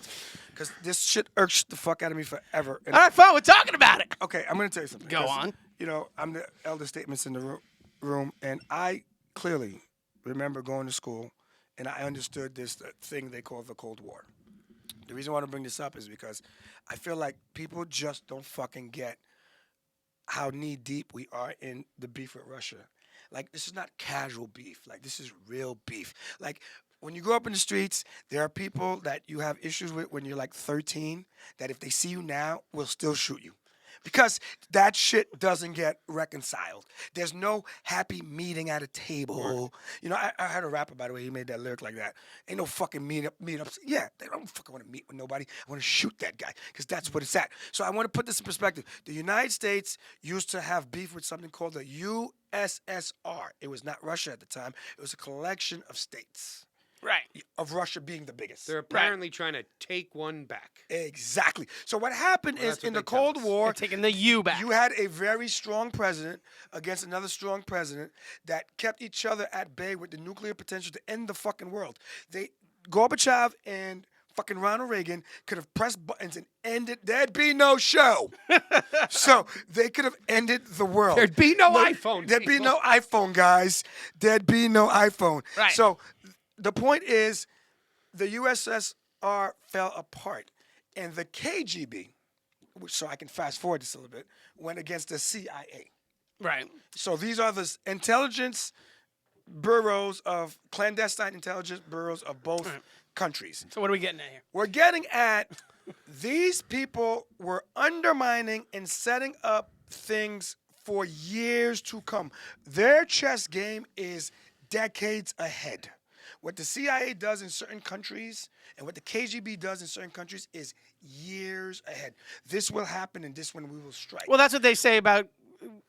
A: Because this shit irks the fuck out of me forever. And
B: All right, fine. We're talking about it.
A: okay, I'm going to tell you something.
B: Go
A: 'cause,
B: on.
A: You know, I'm the elder statesman in the room, and I clearly remember going to school, and I understood this thing they call the Cold War. The reason I want to bring this up is because I feel like people just don't fucking get how knee deep we are in the beef with Russia. Like, this is not casual beef. Like, this is real beef. Like, when you grow up in the streets, there are people that you have issues with when you're like 13 that if they see you now, will still shoot you. Because that shit doesn't get reconciled. There's no happy meeting at a table. You know, I heard a rapper, by the way, he made that lyric like that. Ain't no fucking meetups. Yeah, they don't fucking want to meet with nobody. I want to shoot that guy because that's what it's at. So I want to put this in perspective. The United States used to have beef with something called the USSR. It was not Russia at the time. It was a collection of states,
B: Right.
A: of Russia being the biggest.
C: They're apparently trying to take one back.
A: Exactly. So what happened is
C: that's what
A: in the
C: they tell
A: Cold
C: us.
A: War,
B: They're taking the U back.
A: you had a very strong president against another strong president that kept each other at bay with the nuclear potential to end the fucking world. Gorbachev and fucking Ronald Reagan could have pressed buttons and ended. There'd be no show. So they could have ended the world.
C: There'd be no iPhone,
A: There'd be
C: people.
A: no iPhone, guys. There'd be no iPhone.
B: Right.
A: So the point is, the USSR fell apart, and the KGB, so I can fast forward this a little bit, went against the CIA.
B: Right.
A: So these are the intelligence bureaus of clandestine intelligence bureaus of both countries.
B: So what are we getting at here?
A: We're getting at these people were undermining and setting up things for years to come. Their chess game is decades ahead. What the CIA does in certain countries and what the KGB does in certain countries is years ahead. This will happen, and this one we will strike.
B: Well, that's what they say about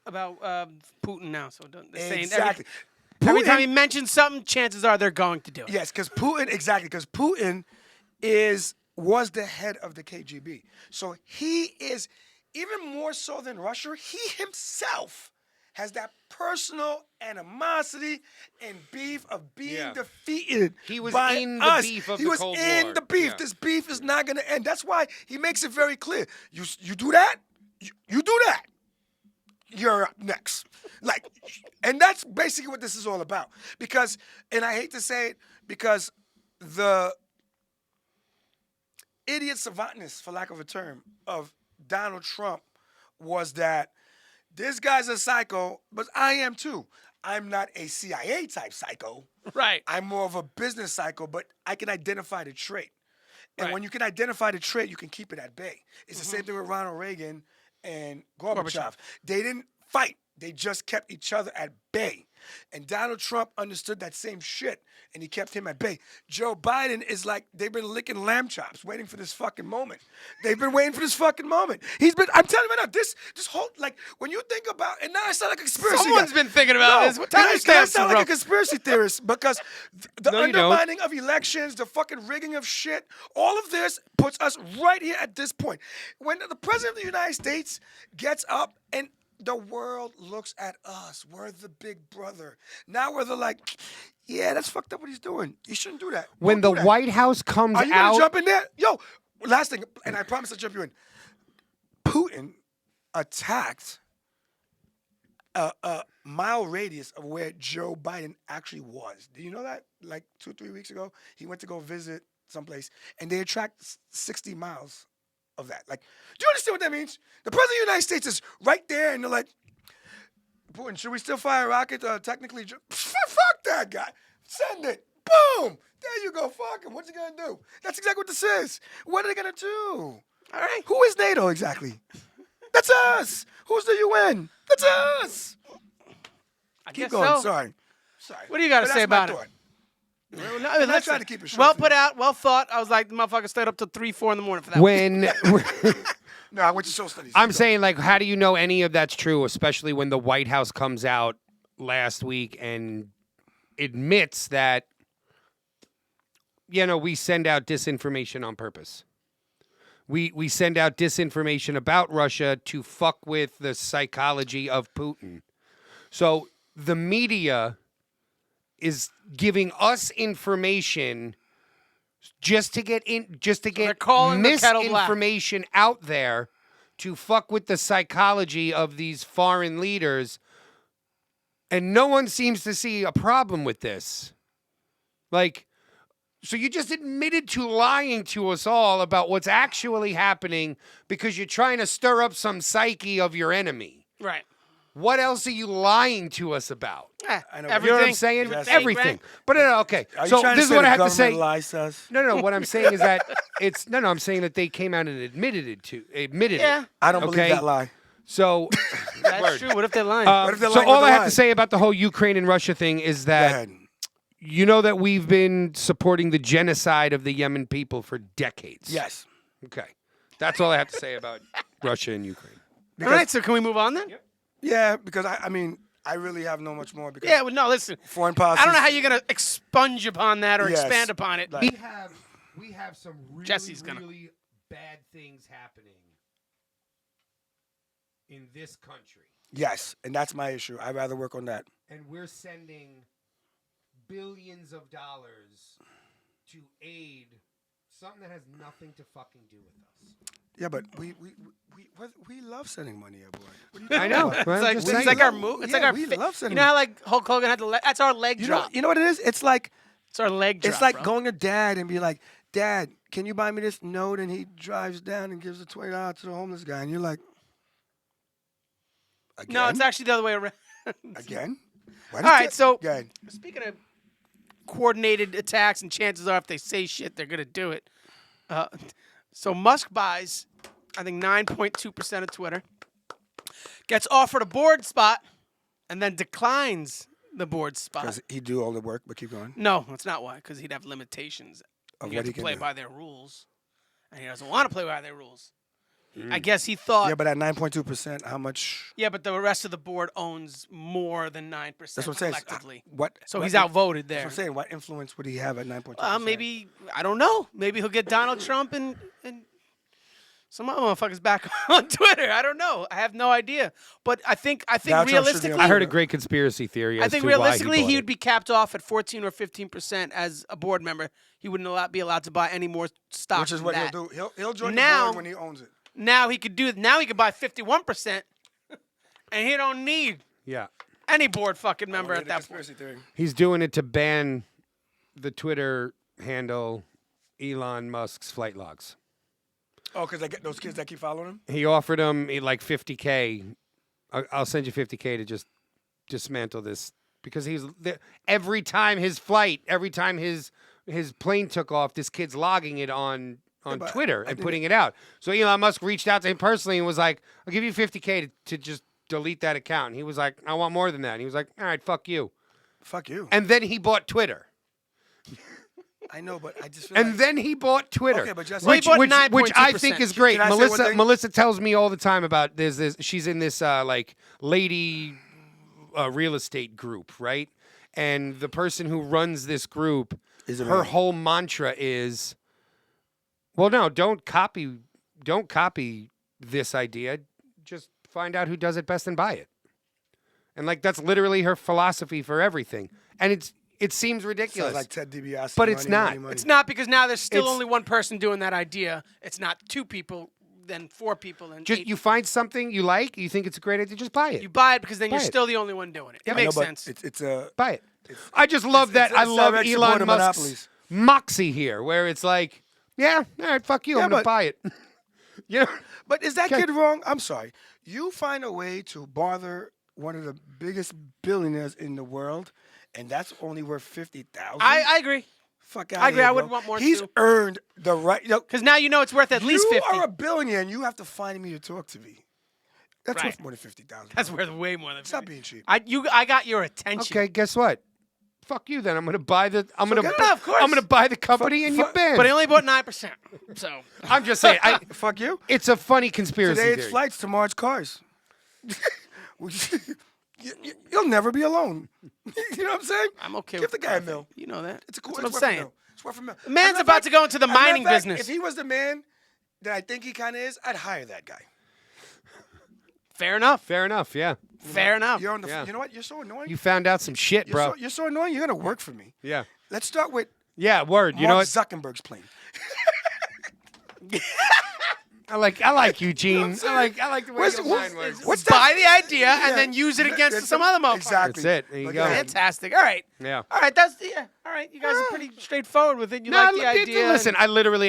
B: Putin now. So they're saying
A: exactly.
B: every
A: Putin-
B: time he mentions something, chances are they're going to do it.
A: Yes, because Putin was the head of the KGB. So he is, even more so than Russia, he himself has that personal animosity and beef of being
C: Yeah.
A: defeated.
C: He was
A: by
C: in the
A: us.
C: beef of
A: he
C: the
A: was
C: Cold
A: in
C: War.
A: the beef.
C: Yeah.
A: This beef is not going to end. That's why he makes it very clear. You do that, you do that, you're up next. Like, and that's basically what this is all about. Because, and I hate to say it, because the idiot savantness, for lack of a term, of Donald Trump was that this guy's a psycho, but I am too. I'm not a CIA type psycho.
B: Right.
A: I'm more of a business psycho, but I can identify the trait. And
B: Right.
A: when you can identify the trait, you can keep it at bay. It's the same thing with Ronald Reagan and Gorbachev. They didn't fight. They just kept each other at bay. And Donald Trump understood that same shit, and he kept him at bay. Joe Biden is like, they've been licking lamb chops, waiting for this fucking moment. They've been waiting for this fucking moment. I'm telling you right now, this whole, like, when you think about, and now I sound like a conspiracy
B: Someone's
A: guy.
B: been thinking about this. What time
A: I
B: is it?
A: sound like a conspiracy theorist because the
C: No, you don't.
A: undermining of elections, the fucking rigging of shit, all of this puts us right here at this point. When the president of the United States gets up and the world looks at us. We're the big brother. Now we're the like, yeah, that's fucked up what he's doing. You shouldn't do that.
C: When
A: Don't
C: the
A: do that.
C: White House comes
A: Are you
C: out,
A: gonna jump in there? Yo, last thing, and I promise I'll jump you in. Putin attacked a mile radius of where Joe Biden actually was. Do you know that? Like 2-3 weeks ago, he went to go visit someplace, and they attract 60 miles of that. Like, do you understand what that means? The president of the United States is right there, and they're like, Putin, should we still fire a rocket? Technically, fuck that guy. Send it. Boom. There you go. Fuck him. What's he gonna do? That's exactly what this is. What are they gonna do? All right. Who is NATO exactly? That's us. Who's the UN? That's us.
B: I
A: Keep
B: guess
A: going.
B: so.
A: Sorry.
B: What do you got to
A: But
B: say
A: that's my
B: about it?
A: thought.
B: No,
A: I'm not
B: listen,
A: trying to keep it short
B: well
A: for you.
B: put out, well thought. I was like, the motherfucker stayed up till 3-4 in the morning for that.
C: when
A: No, I went to social studies.
C: I'm saying, like, how do you know any of that's true, especially when the White House comes out last week and admits that, we send out disinformation on purpose. We send out disinformation about Russia to fuck with the psychology of Putin. So the media is giving us information just to get
B: they're calling the kettle black.
C: misinformation out there to fuck with the psychology of these foreign leaders, and no one seems to see a problem with this. Like, so you just admitted to lying to us all about what's actually happening because you're trying to stir up some psyche of your enemy.
B: Right.
C: What else are you lying to us about?
A: I know.
C: You know what I'm saying?
A: Yes.
C: Everything. But no, okay.
A: Are you
C: So
A: trying
C: this
A: to
C: is
A: say
C: what
A: the
C: I have to
A: government
C: say.
A: lies to us?
C: No. What I'm saying is that I'm saying that they came out and admitted
B: Yeah.
C: it.
A: I don't believe that lie.
C: So,
B: That's true. What if they're lying?
A: What if they're
C: so
A: lying
C: all
A: with
C: I
A: the
C: have
A: lie?
C: to say about the whole Ukraine and Russia thing is
A: Go
C: that
A: ahead.
C: you know that we've been supporting the genocide of the Yemen people for decades.
A: Yes.
C: Okay. That's all I have to say about Russia and Ukraine.
B: All right, so can we move on then?
A: Yeah, because I mean, I really have no much more because
B: Yeah, well, no, listen.
A: foreign policy.
B: I don't know how you're going to expunge upon that or
A: Yes.
B: expand upon it.
A: Like-
C: We have some really,
B: Jesse's gonna-
C: really bad things happening in this country.
A: Yes, and that's my issue. I'd rather work on that.
C: And we're sending billions of dollars to aid something that has nothing to fucking do with us.
A: Yeah, but we love sending money abroad. What are you
C: I
A: talking
C: know.
A: about?
C: Well, I'm
B: It's
C: just
B: like,
C: saying.
B: our move. It's
A: Yeah,
B: like our.
A: we love sending-
B: You know how like Hulk Hogan had the that's our leg
A: You know,
B: drop.
A: you know what it is? It's like
B: It's our leg drop.
A: it's like
B: bro.
A: going to dad and be like, Dad, can you buy me this note? And he drives down and gives the $20 to the homeless guy, and you're like, again?
B: No, it's actually the other way around.
A: again. All
B: All right, so
A: go ahead.
B: speaking of coordinated attacks, and chances are if they say shit, they're gonna do it. So Musk buys, I think 9.2% of Twitter, gets offered a board spot, and then declines the board spot.
A: Because he do all the work, but keep going.
B: No, that's not why. Because he'd have limitations.
A: Of
B: You
A: what
B: have
A: he
B: to
A: can
B: play
A: do.
B: by their rules, and he doesn't want to play by their rules. I guess he thought.
A: Yeah, but at 9.2%, how much?
B: Yeah, but the rest of the board owns more than 9%
A: That's what I'm saying.
B: collectively.
A: What?
B: So
A: what
B: he's
A: in-
B: outvoted
A: That's
B: there.
A: what I'm saying. What influence would he have at 9.2%?
B: Maybe I don't know. Maybe he'll get Donald Trump and some other motherfuckers back on Twitter. I don't know. I have no idea. But I think
A: Donald Trump should be
B: realistically,
A: on
C: I heard a great conspiracy theory.
B: I
C: As
B: think
C: to why
B: realistically
C: he, bought
B: he
C: it.
B: would be capped off at 14 or 15% as a board member. He wouldn't be allowed to buy any more stock.
A: Which is
B: than
A: what
B: that.
A: he'll do. He'll join
B: Now-
A: the board when he owns it.
B: Now he could do. Now he could buy 51%, and he don't need
C: Yeah.
B: any board fucking member
A: Read
B: at
A: the
B: that point.
A: conspiracy theory.
C: He's doing it to ban the Twitter handle Elon Musk's flight logs.
A: Oh, because I get those kids that keep following him?
C: He offered him like $50K. I'll send you $50K to just dismantle this because every time his plane took off, this kid's logging it on Twitter and putting it out. So Elon Musk reached out to him personally and was like, "I'll give you $50K to just delete that account." And he was like, "I want more than that." And he was like, "All right, fuck you."
A: Fuck you.
C: And then he bought Twitter.
A: I know, but I just feel
C: And
A: like,
C: then he bought Twitter,
A: Okay, but just-
B: Well, he bought
C: which I
B: 9.2%.
C: think is great.
A: Can I say one thing?
C: Melissa tells me all the time about this. She's in this like lady real estate group, right? And the person who runs this group, her whole mantra is, well, no, don't copy this idea. Just find out who does it best and buy it. And like that's literally her philosophy for everything. And it seems ridiculous.
A: Sounds like Ted DiBiase.
C: But it's not.
B: It's not, because now there's still
C: It's-
B: only one person doing that idea. It's not 2 people, then 4 people, then
C: Just
B: 8
C: you find something you like, you think it's a great idea, just buy it.
B: You buy it because then
C: Buy
B: you're
C: it.
B: still the only one doing it. It
A: I
B: makes
A: know, but
B: sense.
A: It's a
C: Buy it. I just love that. I love
A: direct support
C: Elon
A: of
C: Musk's
A: monopolies.
C: moxie here, where it's like, yeah, all right, fuck you,
A: Yeah,
C: I'm gonna
A: but-
C: buy it. You know?
A: But is that
C: Okay.
A: kid wrong? I'm sorry. You find a way to bother one of the biggest billionaires in the world, and that's only worth $50,000.
B: I agree.
A: Fuck out
B: I agree.
A: Here,
B: I
A: bro.
B: would want more,
A: He's
B: too.
A: earned the right.
B: Because now you know it's worth at least 50.
A: You are a billionaire, and you have to find me to talk to me. That's
B: Right.
A: worth more than $50,000.
B: That's worth way more than
A: Stop
B: 50.
A: being cheap.
B: I got your attention.
C: Okay, guess what? Fuck you then. I'm gonna buy the. I'm gonna.
A: get it.
B: Yeah, of course.
C: I'm gonna buy the company and you ban.
B: But he only bought 9%. So
C: I'm just saying.
A: Fuck you.
C: It's a funny conspiracy
A: Today it's
C: theory.
A: flights, tomorrow's cars. You'll never be alone. You know what I'm saying?
B: I'm okay
A: Give
B: with
A: the guy a mill.
B: You know that.
A: It's a cool.
B: That's
A: it's
B: what
A: worth
B: I'm
A: a
B: saying.
A: mill. It's worth a mill.
B: The man's
A: As a matter of
B: about
A: fact-
B: to go into the
A: as a matter of
B: mining
A: fact,
B: business.
A: If he was the man that I think he kind of is, I'd hire that guy.
B: Fair enough.
C: Fair enough. Yeah.
B: Fair enough.
A: You're on the.
C: Yeah.
A: You know what? You're so annoying.
C: You found out some shit, bro.
A: You're so annoying. You're gonna work for me.
C: Yeah.
A: Let's start with
C: Yeah. Word. You know
A: Mark
C: what?
A: Zuckerberg's plane.
C: I like you, Gene. I like the way your mind works.
A: What's
B: Buy the idea and then use it against
A: That's
B: some other motherfucker.
A: Exactly.
C: That's it. There you
A: But
C: go.
A: ahead.
B: Fantastic. All right.
C: Yeah.
B: All right. All right. You guys are pretty straightforward with it. You
C: No,
B: like the idea.
C: listen, I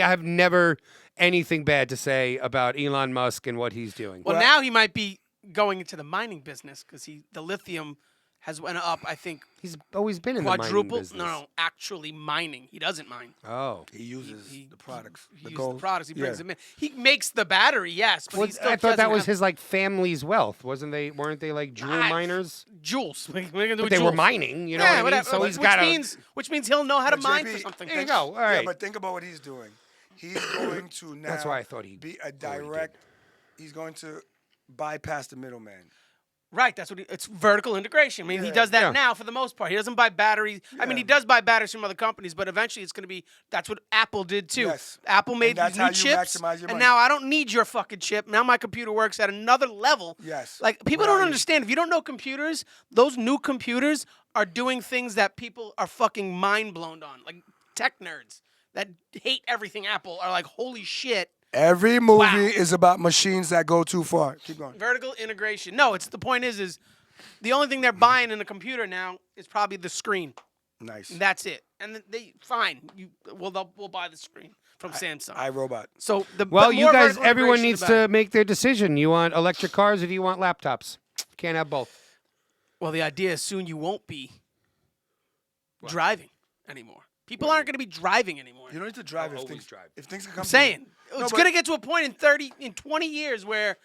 C: have never anything bad to say about Elon Musk and what he's doing.
B: Well, now he might be going into the mining business because the lithium has went up. I think
C: He's always been in the mining
B: quadruple.
C: business.
B: No, actually mining. He doesn't mine.
C: Oh.
A: He uses the products.
B: He
A: the
B: uses
A: gold.
B: the products. He brings
A: Yeah.
B: them in. He makes the battery, yes, but
C: Well,
B: he still
C: I thought that
B: doesn't
C: was
B: have
C: his like family's wealth, weren't they like jewel
B: Ah,
C: miners?
B: Jewels. We're gonna do
C: But they were
B: jewels.
C: mining, you know
B: Yeah,
C: what I mean?
B: whatever.
C: So he's
B: which
C: got
B: which means he'll know how to
A: But
B: mine
A: JP
B: for something.
C: There you go. All right.
A: Yeah, but think about what he's doing. He's going to now.
C: That's why I thought he
A: be a
C: already did.
A: direct. He's going to bypass the middleman.
B: Right, that's what it's vertical integration. I mean, he does that
C: Yeah.
B: now for the most part. He doesn't buy batteries. I mean, he does buy batteries from other companies, but eventually it's going to be that's what Apple did too.
A: Yes.
B: Apple made
A: And that's
B: these
A: how
B: new
A: you
B: chips,
A: maximize your
B: and
A: money.
B: now I don't need your fucking chip. Now my computer works at another level.
A: Yes.
B: Like people
A: Without
B: don't
A: you.
B: understand. If you don't know computers, those new computers are doing things that people are fucking mind blown on. Like tech nerds that hate everything Apple are like, holy shit.
A: Every movie
B: Wow.
A: is about machines that go too far. Keep going.
B: Vertical integration. No, it's the point is the only thing they're buying in a computer now is probably the screen.
A: Nice.
B: And that's it. And they fine. We'll buy the screen from Samsung.
A: iRobot.
B: So the
C: Well,
B: but
C: you
B: more
C: guys,
B: vertical
C: everyone
B: integration
C: needs
B: the better.
C: to make their decision. You want electric cars or do you want laptops? Can't have both.
B: Well, the idea is soon you won't be driving anymore. People aren't going to be driving anymore.
A: You don't need to drive if
C: always
A: things
C: drive.
A: If things can come.
B: I'm saying
A: No,
B: it's
A: but-
B: going to get to a point in 20 years where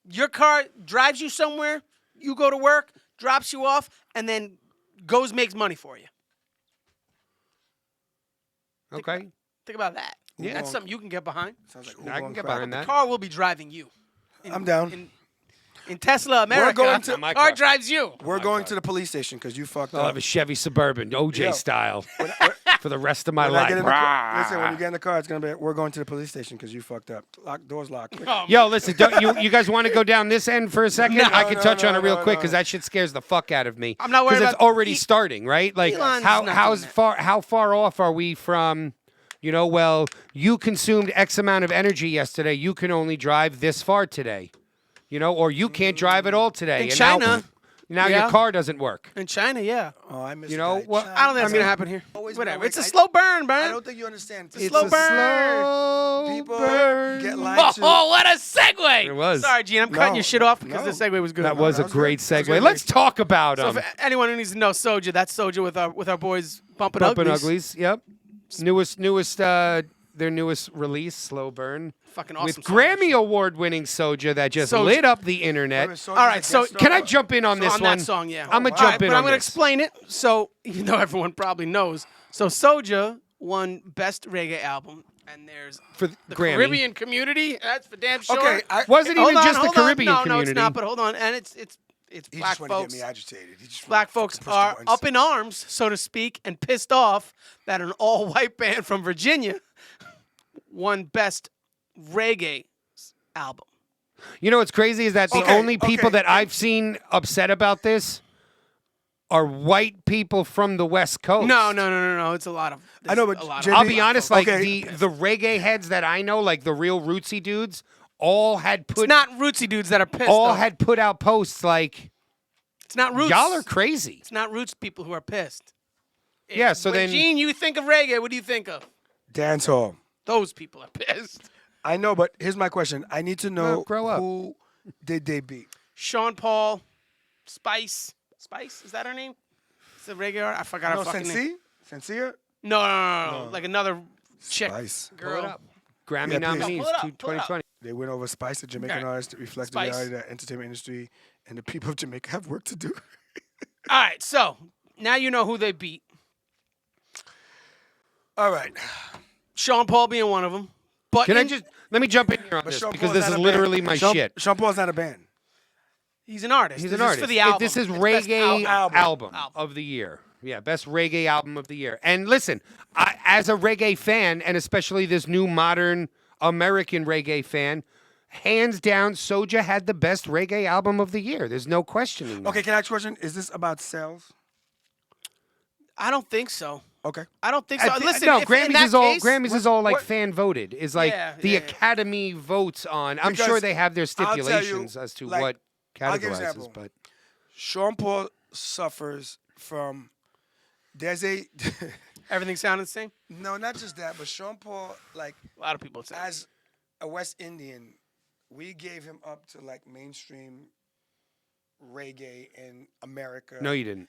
B: your car drives you somewhere, you go to work, drops you off, and then makes money for you.
C: Okay.
B: Think about that.
C: Yeah.
B: That's something you can get behind.
A: Sounds like
C: I
A: Uber
C: can
A: on
C: get
A: crack.
C: behind
B: The
C: that.
B: car will be driving you.
A: I'm down.
B: In Tesla America,
A: going to-
C: My
B: car
C: car.
B: drives you.
A: We're going to the police station because you fucked
C: I'll
A: up.
C: have a Chevy Suburban, OJ
A: Yo.
C: style, for the rest of my
A: When I
C: life.
A: get in the car, listen, when you get in the car, it's gonna be. We're going to the police station because you fucked up. Doors locked.
B: Oh,
C: Yo, listen, you guys want to go down this end for a second? I can touch on it real quick because that shit scares the fuck out of me.
B: I'm not worried
C: because it's
B: about-
C: already starting, right? Like
B: Elon's
C: how
B: not
C: how's
B: doing that.
C: how far off are we from? Well, you consumed X amount of energy yesterday. You can only drive this far today. Or you can't drive at all today.
B: In
C: And
B: China,
C: now, Now
B: Yeah.
C: your car doesn't work.
B: In China, yeah.
A: Oh, I missed
C: You know,
A: that.
C: what-
A: China.
B: I don't think that's
C: mean,
B: gonna happen here.
A: always
B: Whatever.
A: been
B: It's a
A: like-
B: slow burn,
A: I
B: man.
A: don't think you understand.
B: It's a slow burn.
C: slow
A: People
C: burn.
A: get lied to.
B: Oh, what a segue!
C: It was.
B: Sorry, Gene. I'm cutting
A: No,
B: your shit off because
A: no.
B: the segue was good.
C: That was
A: that
C: a
A: was
C: great
A: good. That was
C: segue.
A: good.
C: Let's talk about
B: So for anyone who needs to know Soja, that's Soja with our boys Bumpin'
C: Bumpin'
B: Uglies.
C: Uglies. Yep. Their newest release, Slow Burn.
B: Fucking awesome.
C: With
B: song,
C: Grammy
B: actually.
C: Award-winning Soja that just
B: Soja.
C: lit up the internet.
A: All
B: right, so
C: Can I jump in on this
B: on
C: one?
B: that song, yeah.
C: I'm gonna
A: wow.
C: jump in
B: But
C: on
B: I'm gonna
C: this.
B: explain it. So even though everyone probably knows, so Soja won Best Reggae Album, and there's
C: For
B: the
C: Grammy.
B: Caribbean community. That's for damn sure.
A: Okay,
C: Wasn't
B: Hold
C: even
B: on,
C: just the
B: hold on.
C: Caribbean
B: No,
C: community.
B: it's not. But hold on, and it's
A: He
B: black
A: just wanted to
B: folks.
A: get me agitated. He just
B: Black
A: wanted
B: folks
A: to push the
B: are
A: buttons.
B: up in arms, so to speak, and pissed off that an all-white band from Virginia won Best Reggae Album.
C: You know what's crazy is that the
A: Okay,
C: only people
A: okay.
C: that I've seen upset about this are white people from the West Coast.
B: No. It's a lot of.
A: I know, but
B: a lot of
A: JB
C: I'll be honest, like
A: Okay.
C: the reggae heads that I know, like the real rootsy dudes, all had
B: It's
C: put
B: not rootsy dudes that are pissed.
C: all
B: though.
C: had put out posts like
B: It's not roots.
C: y'all are crazy.
B: It's not roots people who are pissed.
C: Yeah, so
B: when
C: then
B: Gene, you think of reggae. What do you think of?
A: Dance hall.
B: Those people are pissed.
A: I know, but here's my question. I need to know
C: Well, grow up.
A: who did they beat?
B: Sean Paul, Spice. Spice, is that her name? It's the reggae artist. I forgot
A: No,
B: her fucking name.
A: Sincere?
B: No. Like another chick,
A: Spice.
B: girl.
C: Grammy
A: Yeah, please.
C: nominees
B: Pull it up, pull it up.
C: 2020.
A: They went over Spice, the Jamaican
B: Okay.
A: artist, that reflects
B: Spice.
A: the reality that entertainment industry and the people of Jamaica have work to do.
B: All right, so now you know who they beat.
A: All right.
B: Sean Paul being one of them. But
C: Can I just let me jump in here on
A: But
C: this
A: Sean
C: because
A: Paul's
C: this
A: not
C: is
A: a
C: literally
A: band.
C: my
A: Sean,
C: shit.
A: Sean Paul's not a band.
B: he's an artist.
C: He's
B: This
C: an
B: is
C: artist.
B: for the album.
C: This is
B: It's best
C: reggae
B: album.
C: album of the year. Yeah, best reggae album of the year. And listen, as a reggae fan, and especially this new modern American reggae fan, hands down, Soja had the best reggae album of the year. There's no questioning that.
A: Okay, can I ask you a question? Is this about sales?
B: I don't think so.
A: Okay.
B: I don't think so. Listen,
C: no,
B: if in
C: Grammys
B: that
C: is all
B: case,
C: Grammys is all like
A: what-
C: fan voted. Is like
B: Yeah,
C: the
B: yeah.
C: Academy votes on. I'm
A: Because
C: sure they have their
A: I'll tell you,
C: stipulations as to
A: like,
C: what
A: I'll give you an
C: categorizes,
A: example.
C: but
A: Sean Paul suffers from. There's a.
B: everything sounded the same.
A: No, not just that, but Sean Paul, like,
B: A lot of people say.
A: as a West Indian, we gave him up to like mainstream reggae in America.
C: no, you didn't.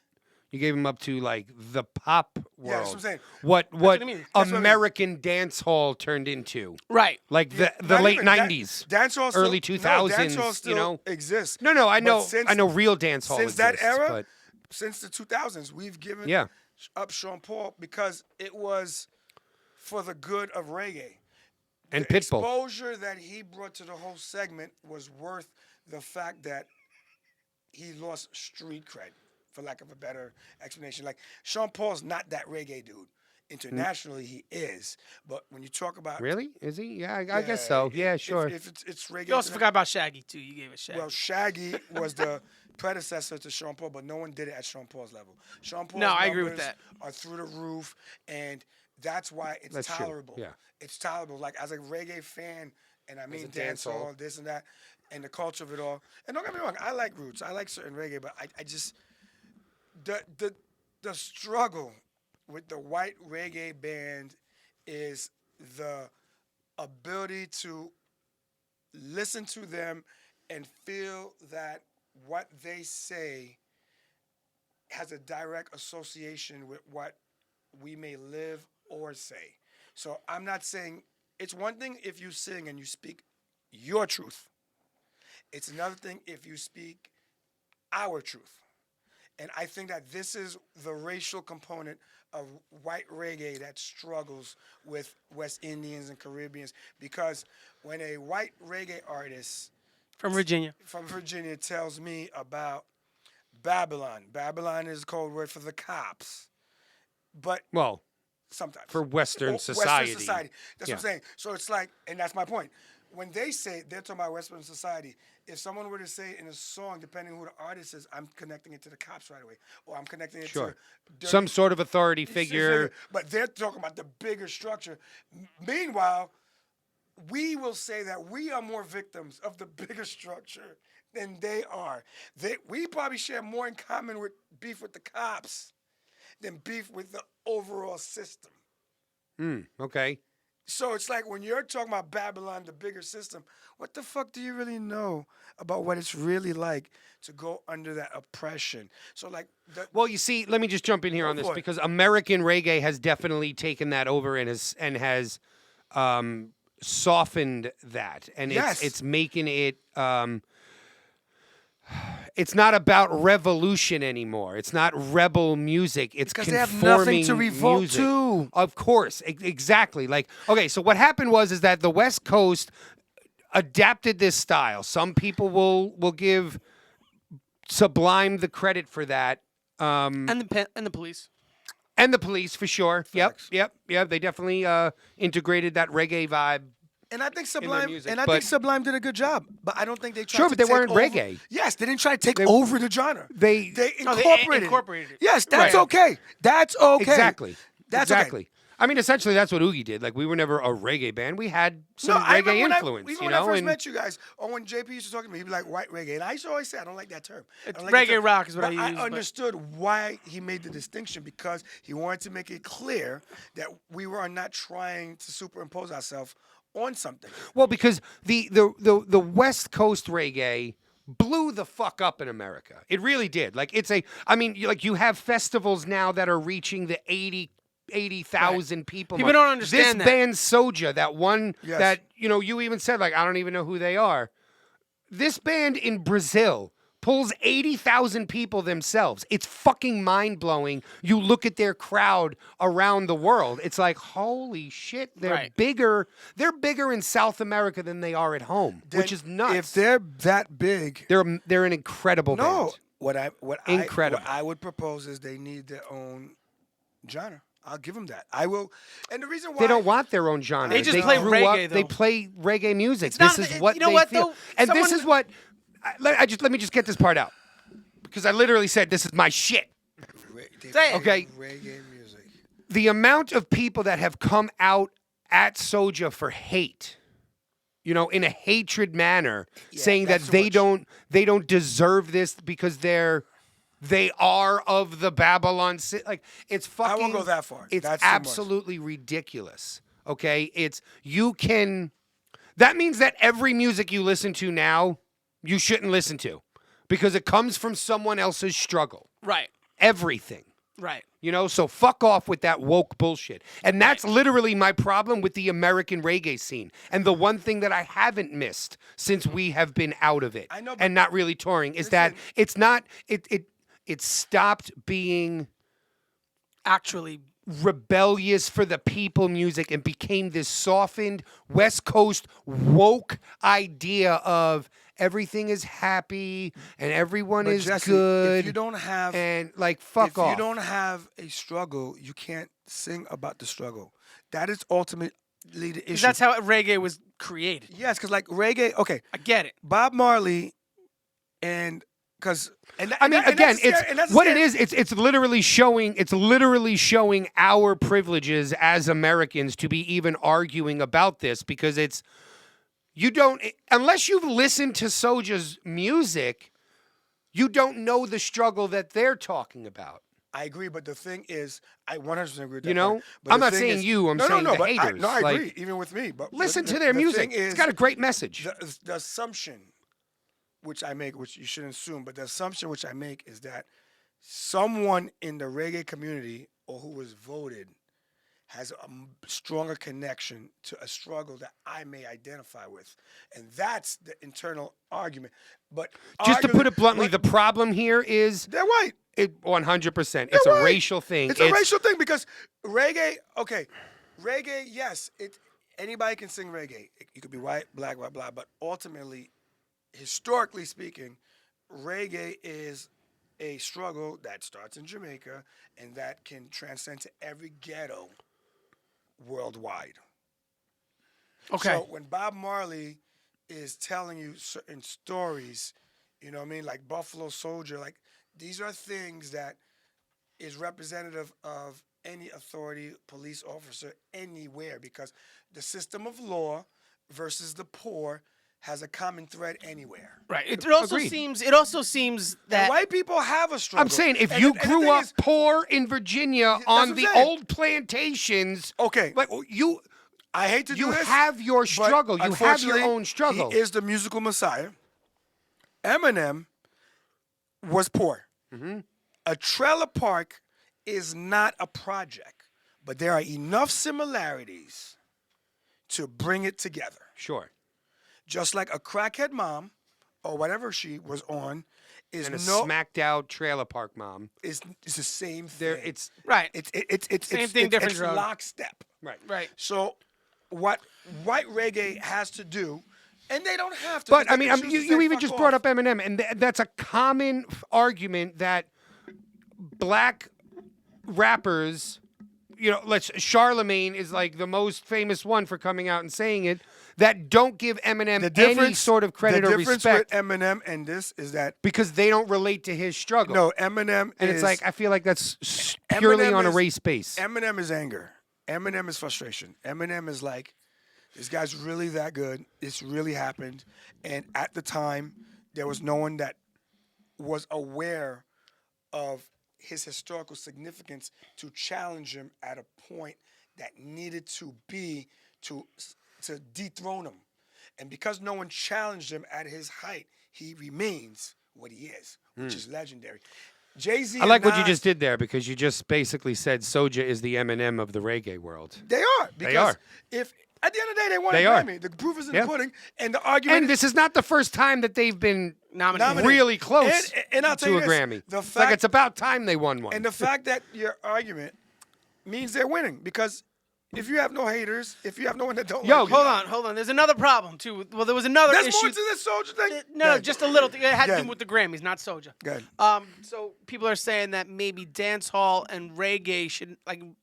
C: You gave him up to like the pop world.
A: Yeah, that's what I'm saying.
C: What
B: what I mean.
A: That's what I mean.
C: American dance hall turned into,
B: Right.
C: like the
A: Not
C: late
A: even that-
C: '90s,
A: dancehall still,
C: early
A: no,
C: 2000s.
A: dancehall still
C: You know,
A: exists.
C: no, I
A: But
C: know,
A: since-
C: I know, real dance hall
A: Since that
C: exists,
A: era,
C: but
A: since the 2000s, we've given
C: Yeah.
A: up Sean Paul because it was for the good of reggae.
C: and
A: The
C: Pitbull.
A: exposure that he brought to the whole segment was worth the fact that he lost street cred, for lack of a better explanation. Like, Sean Paul's not that reggae dude. Internationally, he is. But when you talk about...
C: Really? Is he? Yeah, I guess so. Yeah, sure.
A: If it's reggae...
B: You also forgot about Shaggy too. You gave it Shaggy.
A: Well, Shaggy was the predecessor to Sean Paul, but no one did it at Sean Paul's level. Sean Paul's
B: No, I agree with
A: numbers
B: that.
A: are through the roof, and that's why it's
C: That's true,
A: tolerable.
C: yeah.
A: It's tolerable. Like, as a reggae fan, and I mean
C: a dancehall.
A: dancehall, this and that, and the culture of it all. And don't get me wrong, I like roots. I like certain reggae, but I just the struggle with the white reggae band is the ability to listen to them and feel that what they say has a direct association with what we may live or say. So I'm not saying, it's one thing if you sing and you speak your truth. It's another thing if you speak our truth. And I think that this is the racial component of white reggae that struggles with West Indians and Caribbeans, because when a white reggae artist
B: From Virginia.
A: from Virginia tells me about Babylon. Babylon is a code word for the cops. But
C: Well,
A: sometimes.
C: for Western society.
A: That's
C: Yeah.
A: what I'm saying. So it's like, and that's my point. When they say, they're talking about Western society, if someone were to say in a song, depending who the artist is, I'm connecting it to the cops right away. Or I'm connecting it
C: Sure.
A: to... dirty-
C: Some sort of authority figure.
A: But they're talking about the bigger structure. Meanwhile, we will say that we are more victims of the bigger structure than they are. We probably share more in common with beef with the cops than beef with the overall system.
C: Okay.
A: So it's like when you're talking about Babylon, the bigger system, what the fuck do you really know about what it's really like to go under that oppression? So like,
C: Well, you see, let me just jump in here
A: Go
C: on this
A: for it.
C: because American reggae has definitely taken that over and has softened that, and
A: Yes.
C: it's making it. It's not about revolution anymore. It's not rebel music. It's
A: because they have
C: conforming
A: nothing to revolt
C: music.
A: to.
C: Of course, exactly. Like, okay, so what happened was that the West Coast adapted this style. Some people will give Sublime the credit for that.
B: And the police.
C: And the police, for sure.
A: Facts.
C: Yep. They definitely integrated that reggae vibe.
A: And I think
C: their
A: Sublime,
C: music,
A: and I
C: but-
A: think Sublime did a good job. But I don't think they tried
C: Sure,
A: to
C: but they
A: take
C: weren't
A: over.
C: reggae.
A: Yes, they didn't try to take over the genre.
C: They-
B: No, they
A: incorporated,
B: incorporated it.
A: Yes, that's
C: Right.
A: okay. That's okay.
C: Exactly.
A: That's
C: exactly.
A: okay.
C: I mean, essentially, that's what Oogie did. Like, we were never a reggae band. We had some
A: I
C: reggae
A: remember when
C: influence,
A: even
C: you
A: when
C: know.
A: I first
C: and
A: met you guys, or when JP used to talk to me, he'd be like, white reggae. And I used to always say, I don't like that term. I
B: It's
A: don't like that
B: reggae
A: term.
B: rock is what
A: But
B: I use, but-
A: understood why he made the distinction because he wanted to make it clear that we were not trying to superimpose ourselves on something.
C: well, because the West Coast reggae blew the fuck up in America. It really did. Like, I mean, you have festivals now that are reaching the 80,000 people.
B: People
C: mark.
B: don't understand
C: this
B: that.
C: band Soja, that one
A: Yes.
C: that you even said, like, I don't even know who they are. This band in Brazil pulls 80,000 people themselves. It's fucking mind-blowing. You look at their crowd around the world. It's like, holy shit, they're
B: Right.
C: bigger. They're bigger in South America than they are at home, which is
A: Then
C: nuts.
A: If they're that big,
C: they're an incredible
A: no.
C: band.
A: Incredible.
C: Incredible.
A: What I would propose is they need their own genre. I'll give them that. I will. And the reason why
C: They don't want their own genre.
A: They just
B: play
C: grew
B: reggae,
C: up, They
B: though.
C: play reggae music.
B: It's
C: This
B: not-
C: is what
B: you know
C: they
B: what,
C: feel.
B: though?
C: And this
B: Someone-
C: is what let me just get this part out. Because I literally said this is my shit.
A: They
B: Say it.
C: Okay.
A: Reggae music.
C: The amount of people that have come out at Soja for hate, in a hatred manner, saying that
A: that's too
C: they don't deserve this because they are of the Babylon city. Like, it's fucking.
A: I won't go that far.
C: It's
A: That's too much.
C: absolutely ridiculous. Okay, that means that every music you listen to now, you shouldn't listen to, because it comes from someone else's struggle.
B: Right.
C: Everything.
B: Right.
C: So fuck off with that woke bullshit. And that's literally my problem with the American reggae scene. And the one thing that I haven't missed since we have been out of it
A: I know, but
C: and not really touring is that
A: listen.
C: it's not it stopped being
B: Actually,
C: rebellious for the people music and became this softened West Coast woke idea of everything is happy and everyone
A: But
C: is
A: Jesse,
C: good.
A: if you don't have
C: and like fuck
A: if
C: off.
A: you don't have a struggle, you can't sing about the struggle. That is ultimately the issue.
B: that's how reggae was created.
A: Yes, because like reggae. Okay,
B: I get it.
A: Bob Marley, and because
C: I mean, again, it's what it is. It's literally showing. It's literally showing our privileges as Americans to be even arguing about this, because you don't, unless you've listened to Soja's music, you don't know the struggle that they're talking about.
A: I agree, but the thing is, I 100% agree with that.
C: You know?
A: point. But
C: I'm
A: the
C: not
A: thing
C: saying
A: is-
C: you, I'm
A: no,
C: saying
A: no,
C: the
A: but
C: haters.
A: I
C: Like,
A: agree, even with me. But
C: Listen
A: the-
C: to their
A: the
C: music.
A: thing is,
C: It's got a great message.
A: the assumption, which I make, which you shouldn't assume, but the assumption which I make is that someone in the reggae community or who was voted has a stronger connection to a struggle that I may identify with, and that's the internal argument. But
C: Just to put it bluntly,
A: but
C: the problem here is
A: they're white.
C: 100%. It's a
A: They're white.
C: racial thing.
A: It's a racial thing because reggae. Okay, reggae. Yes, anybody can sing reggae. You could be white, black, blah blah. But ultimately, historically speaking, reggae is a struggle that starts in Jamaica and that can transcend to every ghetto worldwide.
B: Okay.
A: So when Bob Marley is telling you certain stories, you know what I mean, like Buffalo Soldier, like these are things that is representative of any authority, police officer anywhere, because the system of law versus the poor has a common thread anywhere.
B: Right. It also
C: Agreed.
B: seems. It also seems that
A: And white people have a struggle.
C: I'm saying if
A: And
C: you
A: the- and the
C: grew
A: thing
C: up
A: is,
C: poor in Virginia
A: what
C: on
A: I'm
C: the
A: saying.
C: old plantations,
A: Okay.
C: like you
A: I hate to do
C: you
A: this.
C: have your
A: but
C: struggle. You have your
A: unfortunately,
C: own struggle.
A: He is the musical messiah. Eminem was poor.
C: Mm-hmm.
A: A trailer park is not a project, but there are enough similarities to bring it together.
C: Sure.
A: Just like a crackhead mom or whatever she was on is
C: And a
A: no
C: smacked out trailer park mom.
A: is the same
C: There
A: thing.
C: it's
B: right.
A: It's
B: Same thing, different
A: it's
B: drug.
A: lockstep.
C: right.
B: Right.
A: So what white reggae has to do, and they don't have to.
C: But
A: they
C: I mean,
A: can choose to
C: you
A: say,
C: even
A: "Fuck
C: just
A: off."
C: brought up Eminem, and that's a common argument that black rappers, Charlemagne is like the most famous one for coming out and saying it, that don't give Eminem any sort of credit or respect
A: The difference with Eminem and this is that
C: because they don't relate to his struggle.
A: no, Eminem
C: and
A: is,
C: it's like I feel like that's purely
A: Eminem
C: on a
A: is-
C: race base.
A: Eminem is anger. Eminem is frustration. Eminem is like, this guy's really that good. It's really happened. And at the time, there was no one that was aware of his historical significance to challenge him at a point that needed to be to dethrone him. And because no one challenged him at his height, he remains what he is, which is legendary. Jay-Z
C: I like
A: and
C: what you
A: Nas,
C: just did there because you just basically said Soja is the Eminem of the reggae world.
A: They are. Because
C: are.
A: if at the end of the day they won
C: They
A: a
C: are.
A: Grammy, the proof is in
C: Yeah.
A: the pudding, and the argument
C: And this is not the first time that they've been
B: Nominated.
C: really close
A: And I'll tell
C: to
A: you
C: a
A: this,
C: Grammy.
A: the
C: It's like
A: fact-
C: it's about time they won one.
A: and the fact that your argument means they're winning because if you have no haters, if you have no one that don't like you,
B: Hold on. There's another problem too. Well, there was another
A: there's
B: issue.
A: more to this soldier thing.
B: No, just a little thing. It had to
A: Go
B: do
A: ahead.
B: with the Grammys, not Soja.
A: Go ahead.
B: So people are saying that maybe dance hall and reggae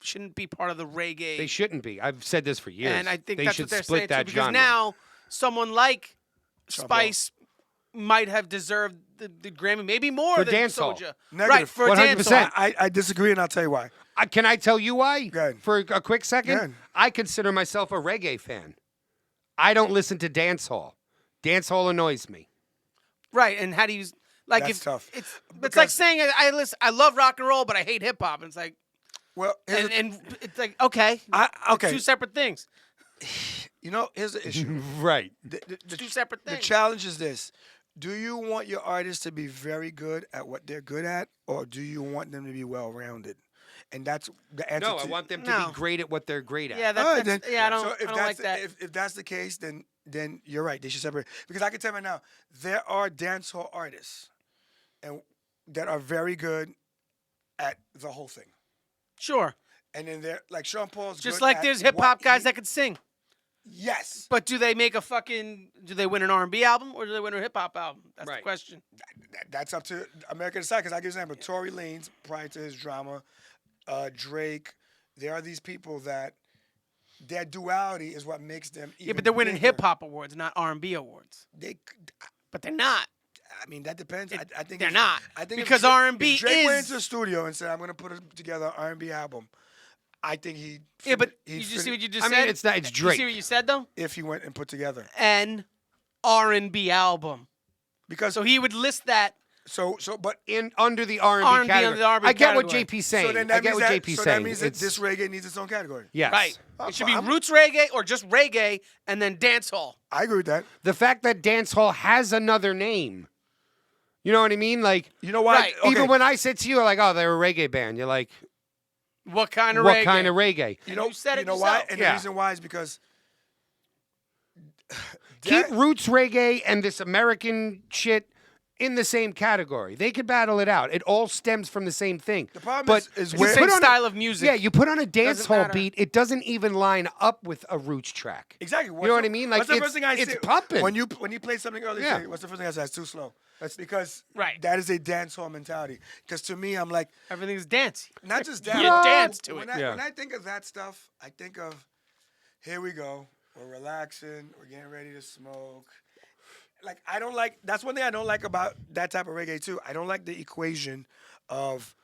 B: shouldn't be part of the reggae.
C: They shouldn't be. I've said this for years.
B: And I think
C: they
B: that's
C: should
B: what they're
C: split
B: saying
C: that
B: too, because
C: genre.
B: now someone like
A: Sean
B: Spice might have deserved the Grammy, maybe more
C: For
B: than
C: dancehall.
B: Soja.
A: Negative.
B: Right, for
C: 100%.
B: dancehall.
A: I disagree, and I'll tell you why.
C: Can I tell you why?
A: Go ahead.
C: For a quick second?
A: Go ahead.
C: I consider myself a reggae fan. I don't listen to dancehall. Dancehall annoys me.
B: Right, and how do you like?
A: That's
B: if
A: tough.
B: It's
A: Because-
B: like saying I love rock and roll, but I hate hip hop. And it's like,
A: Well, here's the-
B: and it's like okay,
A: okay.
B: two separate things.
A: Here's the issue.
C: Right.
A: The
B: Two separate
A: The
B: things.
A: challenge is this: do you want your artist to be very good at what they're good at, or do you want them to be well-rounded? And that's the answer.
C: No, I
A: to,
C: want them to
B: No.
C: be great at what they're great at.
B: Yeah,
A: All
B: that's,
A: right,
B: that's
A: then.
B: yeah. I
A: So
B: don't like that.
A: If that's the case, then you're right. They should separate. Because I can tell you right now, there are dancehall artists, and that are very good at the whole thing.
B: Sure,
A: And then they're like Sean Paul's
B: just
A: good
B: like
A: at
B: there's hip
A: what
B: hop guys
A: he-
B: that could sing.
A: Yes.
B: But do they make do they win an R&B album or do they win a hip hop album? That's the
C: Right.
B: question.
A: That's up to America to decide. Because I give you an example. Tory Lanez, prior to his drama, Drake, there are these people that their duality is what makes them even
B: Yeah, but they're winning
A: bigger.
B: hip hop awards, not R&B awards. But they're not.
A: I mean, that depends. I think
B: they're
A: if-
B: not.
A: I think if
B: Because
A: Drake-
B: R&B
A: if Drake went
B: is-
A: into the studio and said, "I'm going to put together an R&B album," I think he'd.
B: Yeah, but
A: he'd
B: you just see what you just
C: I
B: said?
C: mean, it's not. It's
B: You
C: Drake.
B: see what you said though?
A: if he went and put together
B: An R&B album.
A: because
B: So he would list that.
A: but
C: In under the R&B
B: R&B
C: category.
B: under the R&B
C: I get what
B: category.
C: JP's saying.
A: so then
C: I
A: that
C: get
A: means
C: what
A: that,
C: JP's
A: so
C: saying.
A: that means that
C: It's-
A: this reggae needs its own category.
C: Yes.
B: Right.
A: Oh,
B: It should be
A: I'm-
B: roots reggae or just reggae and then dancehall.
A: I agree with that.
C: The fact that dancehall has another name. You know what I mean? Like,
A: You know why?
B: Right.
A: Okay.
C: even when I said to you, like, oh, they're a reggae band, you're like,
B: What kind of
C: what
B: reggae?
C: kind of reggae?
A: you know,
B: you said it
A: know why?
B: yourself.
A: And
C: Yeah.
A: the reason why is because
C: Keep
A: that-
C: roots reggae and this American shit in the same category. They could battle it out. It all stems from the same thing.
A: The problem
C: but
A: is
C: you
A: where-
C: put
B: Same
C: on
B: style of music.
C: Yeah, you put on a dance hall
B: matter.
C: beat, it doesn't even line up with a roots track.
A: Exactly.
C: You know what I mean? Like,
A: what's the
C: it's-
A: first thing I
C: it's
A: say
C: pumping.
A: when you play something earlier?
C: Yeah.
A: Say, what's the first thing I say? It's too slow. That's because
B: Right.
A: that is a dancehall mentality. Because to me, I'm like,
B: Everything's dancey.
A: not just that.
B: You dance to
A: when
B: it.
C: Yeah.
A: When I think of that stuff, I think of, here we go. We're relaxing. We're getting ready to smoke. Like, I don't like, that's one thing I don't like about that type of reggae, too. I don't like the equation of,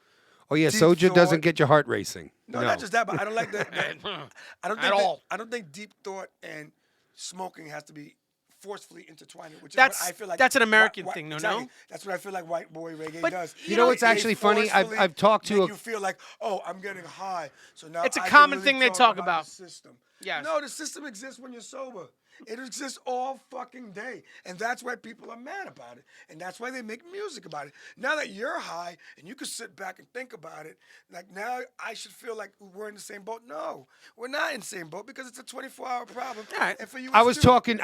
C: Oh yeah,
A: Deep
C: Soja doesn't
A: thought.
C: get your heart racing.
A: no, not just that, but I don't like I don't think
B: At all.
A: I don't think deep thought and smoking has to be forcefully intertwine it, which is
B: That's-
A: what I feel like.
B: that's an American thing, though,
A: exactly.
B: no?
A: That's what I feel like white boy reggae
B: But
A: does.
B: you know what's
A: They
C: actually funny?
A: forcefully
C: I've talked to
A: make
C: a-
A: you feel like, oh, I'm getting high, so now
B: It's a
A: I can
B: common
A: really
B: thing they talk about.
A: The system.
B: Yes.
A: No, the system exists when you're sober. It exists all fucking day, and that's why people are mad about it, and that's why they make music about it. Now that you're high and you can sit back and think about it, like now I should feel like we're in the same boat. No, we're not in the same boat because it's a 24-hour problem.
B: All right.
A: And for you,
C: I
A: it's
C: was
A: two.
C: talking.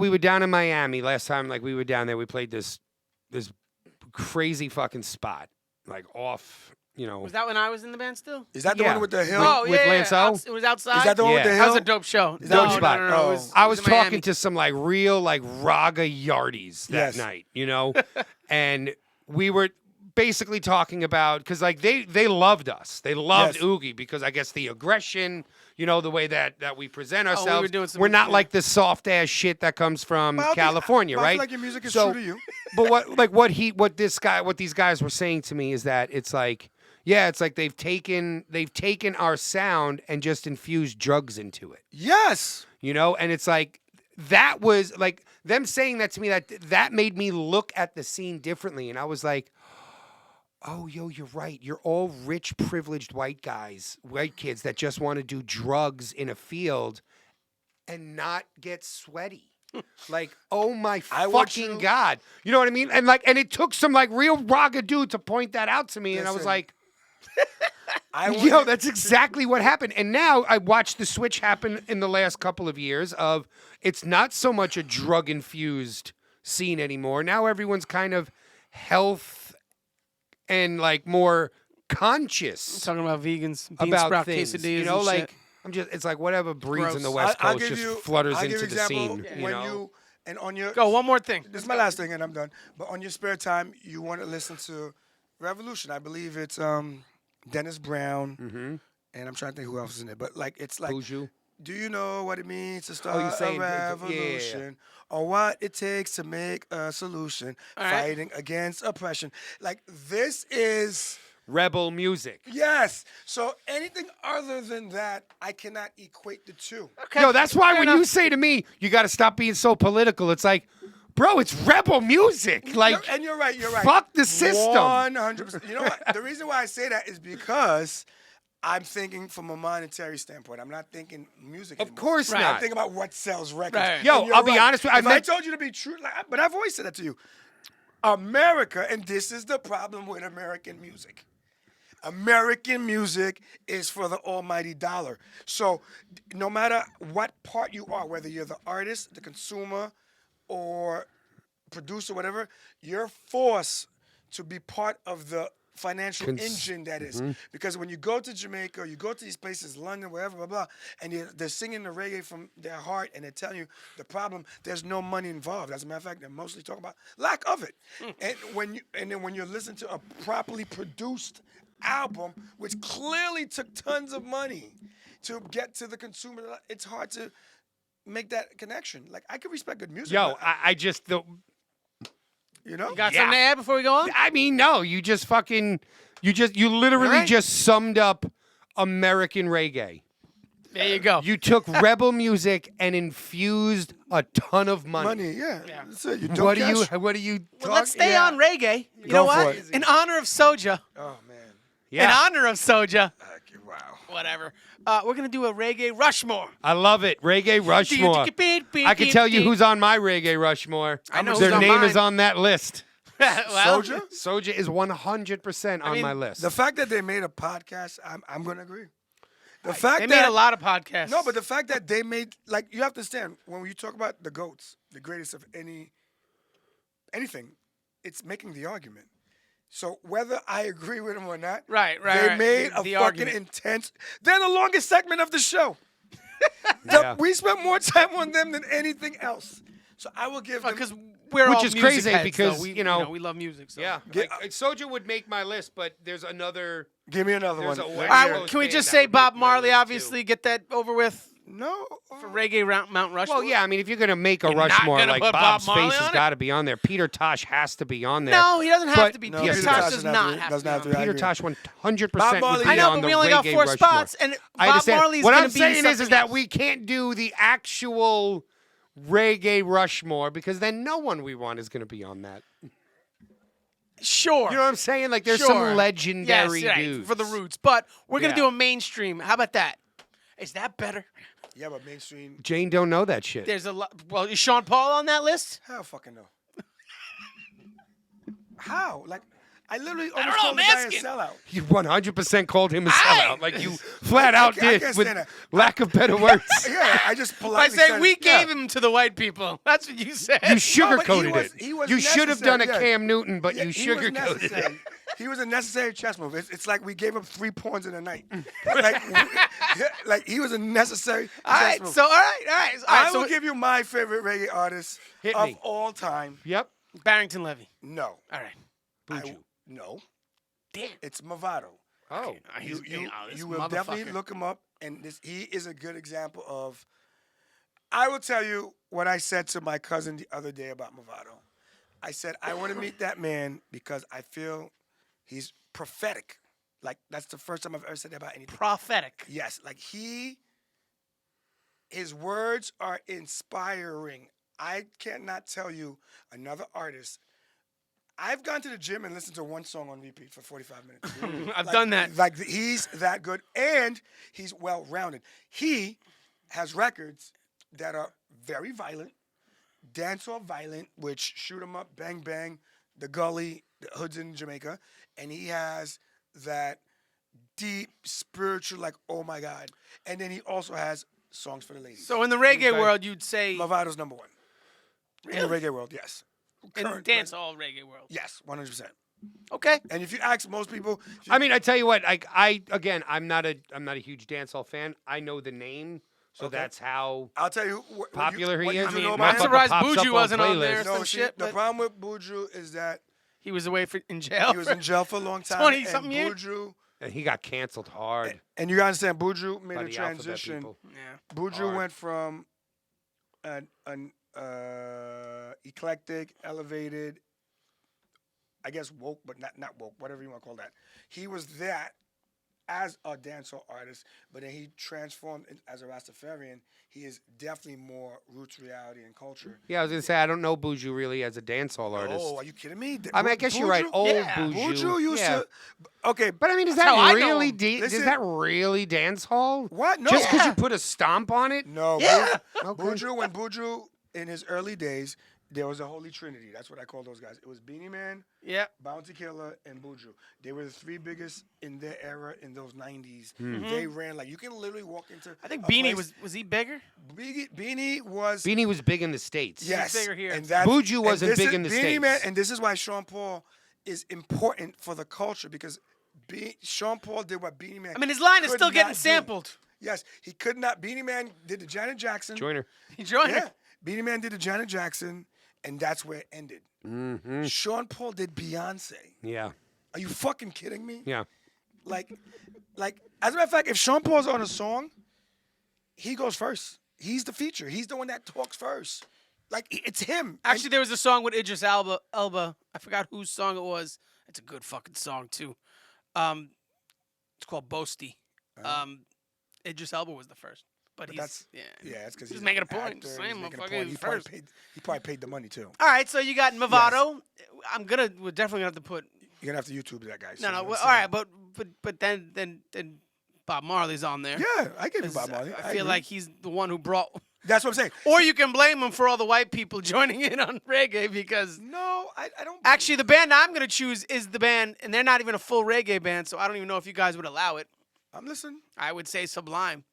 C: We were down in Miami last time. Like we were down there. We played this crazy fucking spot, like off. You know,
B: Was that when I was in the band still?
A: Is that the
C: Yeah.
A: one with the hill?
B: Oh,
C: with
B: yeah,
C: Lance
B: yeah.
C: O?
B: It was outside.
A: Is that the one with
C: Yeah.
A: the
B: That
A: hill?
B: was a dope show.
A: that
C: dope
A: what you-
C: spot.
B: No,
A: Oh.
B: it was,
C: I
B: it
C: was
B: in
C: talking
B: Miami.
C: to some like real like raga yardies that
A: Yes.
C: night, you know, and we were basically talking about because like they loved us, they loved
A: Yes.
C: Oogie because I guess the aggression, you know, the way that we present
B: we were
C: ourselves,
B: doing some-
C: we're not
B: yeah.
C: like the soft ass shit that comes from
A: But I think-
C: California,
A: but I
C: right?
A: feel like your music is
C: So-
A: true to you.
C: But what these guys were saying to me is that it's like. Yeah, it's like they've taken our sound and just infused drugs into it.
A: Yes.
C: You know, and it's like that was like them saying that to me that made me look at the scene differently, and I was like, oh, yo, you're right. You're all rich, privileged white kids that just want to do drugs in a field and not get sweaty. Like, oh my
A: I want
C: fucking
A: you-
C: God. You know what I mean? And it took some like real raga dude to point that out to me, and I was
A: Listen,
C: like,
A: I want
C: yo,
A: you-
C: that's exactly what happened. And now I watched the switch happen in the last couple of years of it's not so much a drug infused scene anymore. Now everyone's kind of health and like more conscious
B: talking about vegans, bean
C: about
B: sprout
C: things.
B: quesadillas,
C: You know,
B: and
C: like
B: shit.
C: it's like whatever breeds in the
B: Gross.
C: West
A: I'll
C: Coast
A: give
C: just
A: you-
C: flutters
A: I'll give
C: into
A: you
C: the
A: example
C: scene.
A: when
C: You know?
A: you and on your
B: Go one more thing.
A: This is my last thing, and I'm done. But on your spare time, you want to listen to Revolution. I believe it's Dennis Brown, and I'm trying to think who else is in it. But like, it's like,
C: Buju.
A: do you know what it means to start
C: you're saying-
A: a
C: yeah.
A: revolution, or what it takes to make a solution,
B: All right.
A: fighting against oppression? Like, this is.
C: Rebel music.
A: Yes. So anything other than that, I cannot equate the two.
B: Okay.
C: Yo, that's why
B: Fair
C: when
B: enough.
C: you say to me, you got to stop being so political, it's like, bro, it's rebel music. Like,
A: And you're right. You're right.
C: fuck the system.
A: 100%. You know what? The reason why I say that is because I'm thinking from a monetary standpoint. I'm not thinking music.
C: Of
A: anymore.
C: course
B: Right.
C: not.
A: I'm thinking about what sells records.
B: Right.
C: Yo,
A: And you're
C: I'll be
A: right.
C: honest with you,
A: If I told you to be true, but I've always said that to you. America, and this is the problem with American music. American music is for the almighty dollar. So no matter what part you are, whether you're the artist, the consumer, or producer, whatever, you're forced to be part of the financial engine that is. Because when you go to Jamaica, you go to these places, London, wherever, blah, blah, and they're singing the reggae from their heart, and they're telling you the problem, there's no money involved. As a matter of fact, they're mostly talking about lack of it. And then when you listen to a properly produced album, which clearly took tons of money to get to the consumer, it's hard to make that connection. Like, I can respect good music.
C: Yo,
A: but
C: I just,
A: you know?
B: You got
C: Yeah.
B: something to add before we go on?
C: I mean, no, you literally
B: Alright.
C: just summed up American reggae.
B: There you go.
C: You took rebel music and infused a ton of money.
A: Money, yeah.
B: Yeah.
A: That's it. You don't
C: What
A: cash.
C: do you
B: Well, let's
C: talk-
B: stay
C: yeah.
B: on reggae. You
A: Go
B: know
A: for
B: what?
A: it.
B: In honor of Soja.
A: Oh, man.
C: Yeah.
B: In honor of Soja.
A: Okay, wow.
B: Whatever. We're going to do a reggae Rushmore.
C: I love it. Reggae Rushmore. I can tell you who's on my Reggae Rushmore.
B: I know
C: Their
B: who's on
C: name is
B: mine.
C: on that list.
B: well,
A: Soja?
C: Soja is 100% on
B: mean,
C: my list.
A: The fact that they made a podcast, I'm going to agree. The fact
B: They
A: that
B: made a lot of podcasts.
A: No, but the fact that they made, like, you have to understand, when you talk about the GOATs, the greatest of anything, it's making the argument. So whether I agree with them or not,
B: Right.
A: they made a
B: The
A: fucking
B: argument.
A: intense. They're the longest segment of the show.
C: Yeah.
A: We spent more time on them than anything else. So I will give them.
B: Because we're
C: Which
B: all
C: is
B: music
C: crazy
B: heads,
C: because,
B: though.
C: you know,
B: we love music. So.
C: yeah.
A: Get-
C: Like, Soja would make my list, but there's another.
A: Give me another
C: There's
A: one.
C: a
A: Let
C: way-
A: me
B: All
A: hear
B: right,
A: it.
B: can we
C: band
B: just
C: that
B: say
C: would
B: Bob
C: make my
B: Marley,
C: list,
B: obviously, get that over with
A: No.
B: for Reggae Mount Rushmore?
C: Well, yeah, I mean, if you're going to make a
B: You're not
C: Rushmore,
B: gonna
C: like
B: put
C: Bob's
B: Bob Marley
C: face has
B: on it?
C: got to be on there. Peter Tosh has to be on there.
B: No, he doesn't have
C: But-
B: to be.
C: No,
B: Peter
C: Peter
B: Tosh
C: Tosh
B: does
A: doesn't
B: not
A: have to-
B: have
A: doesn't
B: to.
A: have
B: be
A: to.
B: on
A: I
C: Peter
A: agree.
C: Tosh 100%
A: Bob
C: would
A: Marley-
C: be
B: I know,
C: on
B: but
C: the
B: we only got
C: Reggae
B: 4
C: Rushmore.
B: spots, and
C: I
B: Bob
C: understand.
B: Marley's
C: What
B: going
C: I'm
B: to be
C: saying is
B: something
C: that
B: else.
C: we can't do the actual reggae Rushmore, because then no one we want is going to be on that.
B: Sure.
C: You know what I'm saying? Like there's
B: Sure.
C: some legendary
B: yes, right,
C: dudes
B: for the roots. But we're going to
C: Yeah.
B: do a mainstream. How about that? Is that better?
A: Yeah, but mainstream.
C: Jane don't know that shit.
B: There's a lot. Well, is Sean Paul on that list?
A: How fucking know? How? Like, I literally
B: don't
A: almost
B: know,
A: called the
B: I'm
A: guy a
B: asking.
A: sellout.
C: You 100% called him a
B: Aye.
C: sellout. Like you flat out
A: I
C: did
A: can't
C: with
A: stand that.
C: lack of better words.
A: Yeah, I just
B: I
A: politely
B: say
A: said
B: we
A: it. Yeah.
B: gave him to the white people. That's what you said.
C: You
A: No,
C: sugarcoated
A: but
C: it.
A: he was
C: You should have done a
A: necessary, yeah.
C: Cam Newton, but
A: Yeah,
C: you
A: he was
C: sugarcoated it.
A: necessary. He was a necessary chess move. It's like we gave up 3 pawns in a night. like he was a necessary
B: all
A: chess
B: right.
A: move.
B: So all right.
A: I
B: So
A: will give you my favorite reggae artist
C: Hit
A: of
C: me.
A: all time.
C: Yep.
B: Barrington Levy.
A: No.
B: All right.
C: Buju.
A: No.
B: Damn.
A: It's Movado.
C: Oh.
A: You will definitely look him up, and he is a good example of. I will tell you what I said to my cousin the other day about Movado. I said I want to meet that man because I feel he's prophetic. Like that's the first time I've ever said that about anything.
B: Prophetic.
A: Yes, like his words are inspiring. I cannot tell you another artist. I've gone to the gym and listened to one song on repeat for 45 minutes.
B: I've done that.
A: Like he's that good, and he's well-rounded. He has records that are very violent, dancehall violent, which Shoot 'Em Up, Bang Bang, The Gully, The Hoods in Jamaica, and he has that deep spiritual, like oh my God, and then he also has songs for the ladies.
B: So in the reggae world, you'd say
A: Movado's number one in the reggae world. Yes,
B: in
A: Current-
B: dancehall reggae world.
A: Yes, 100%.
B: Okay.
A: And if you ask most people,
C: I mean, I tell you what. I'm not a huge dancehall fan. I know the name, so
A: Okay.
C: that's how
A: I'll tell you
C: popular
A: what
C: he is.
A: you
C: I
A: know
C: mean,
A: about
B: I'm
A: him.
B: surprised
C: pops up
B: Buju
C: on
B: wasn't on there.
C: playlists.
A: No,
B: some
A: see,
B: shit,
A: the
B: but
A: problem with Buju is that
B: he was away in jail.
A: he was in jail for a long time.
B: 20-something
A: and
B: years.
A: Buju,
C: And he got canceled hard
A: and you gotta understand, Buju made
C: by
A: a
C: the alphabet
A: transition.
C: people.
B: Yeah.
A: Buju
C: Hard.
A: went from an eclectic, elevated, I guess woke, but not woke, whatever you want to call that. He was that as a dancehall artist, but then he transformed as a Rastafarian. He is definitely more roots, reality, and culture.
C: Yeah, I was gonna say I don't know Buju really as a dancehall artist.
A: Oh, are you kidding me?
C: I mean, I guess you're right. Old
B: yeah.
C: Buju.
A: Buju used
C: yeah.
A: to. Okay,
C: But I mean, is
B: That's how I
C: that
B: know
C: really
B: him.
C: is
A: Listen-
C: that really dance hall?
A: what? No.
C: Just because you put a stomp on it?
A: No.
B: Yeah.
A: Buju, when Buju in his early days, there was a holy trinity. That's what I call those guys. It was Beanie Man,
B: Yeah.
A: Bounty Killer, and Buju. They were the 3 biggest in their era in those 90s.
C: Hmm.
A: They ran like you can literally walk into.
B: I think
A: a
B: Beanie
A: place-
B: was he bigger?
A: Beanie was.
C: Beanie was big in the States.
A: Yes,
B: bigger here.
A: and that's,
C: Buju
A: and
C: wasn't
A: this
C: big
A: is-
C: in the
A: Beanie Man,
C: States.
A: and this is why Sean Paul is important for the culture because Sean Paul did what Beanie Man.
B: I mean, his line is
A: could
B: still getting
A: not do.
B: sampled.
A: Yes, he could not. Beanie Man did the Janet Jackson.
C: Joiner.
B: He joined
A: Yeah,
B: it.
A: Beanie Man did the Janet Jackson, and that's where it ended.
C: Mm-hmm.
A: Sean Paul did Beyonce.
C: Yeah.
A: Are you fucking kidding me?
C: Yeah.
A: Like, as a matter of fact, if Sean Paul's on a song, he goes first. He's the feature. He's the one that talks first. Like, it's him.
B: Actually, there was a song with Idris Elba. I forgot whose song it was. It's a good fucking song too. It's called Boasty. Idris Elba was the first, but he's
A: that's
B: yeah.
A: it's because
B: He's
A: he's
B: making
A: an
B: a point.
A: actor,
B: Just
A: he's
B: saying,
A: making a
B: motherfucker,
A: point.
B: he's
A: He
B: first.
A: probably paid the money too.
B: All right, so you got Movado. We're definitely gonna have to put.
A: You're gonna have to YouTube that guy.
B: No, all right, but then Bob Marley's on there.
A: Yeah, I give you
B: 'Cause
A: Bob Marley.
B: I
A: agree.
B: feel like he's the one who brought.
A: that's what I'm saying.
B: Or you can blame him for all the white people joining in on reggae because
A: No, I don't.
B: actually the band I'm gonna choose is the band, and they're not even a full reggae band, so I don't even know if you guys would allow it.
A: I'm listening.
B: I would say Sublime,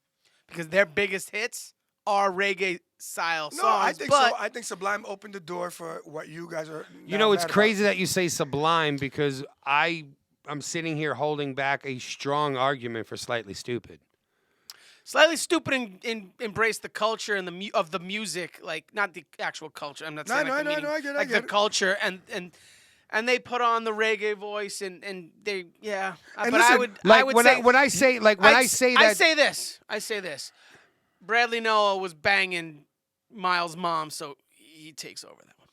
B: because their biggest hits are reggae style
A: No,
B: songs.
A: I think
B: but
A: so. I think Sublime opened the door for what you guys are.
C: You know, it's crazy that you say Sublime because I'm sitting here holding back a strong argument for Slightly Stupid.
B: Slightly Stupid embrace the culture and of the music, like not the actual culture. I'm not saying like the meaning,
A: I get it.
B: like the culture and they put on the reggae voice and they
A: And
B: but
A: listen,
B: I would say
C: I
B: say this. Bradley Noah was banging Miles' mom, so he takes over that one.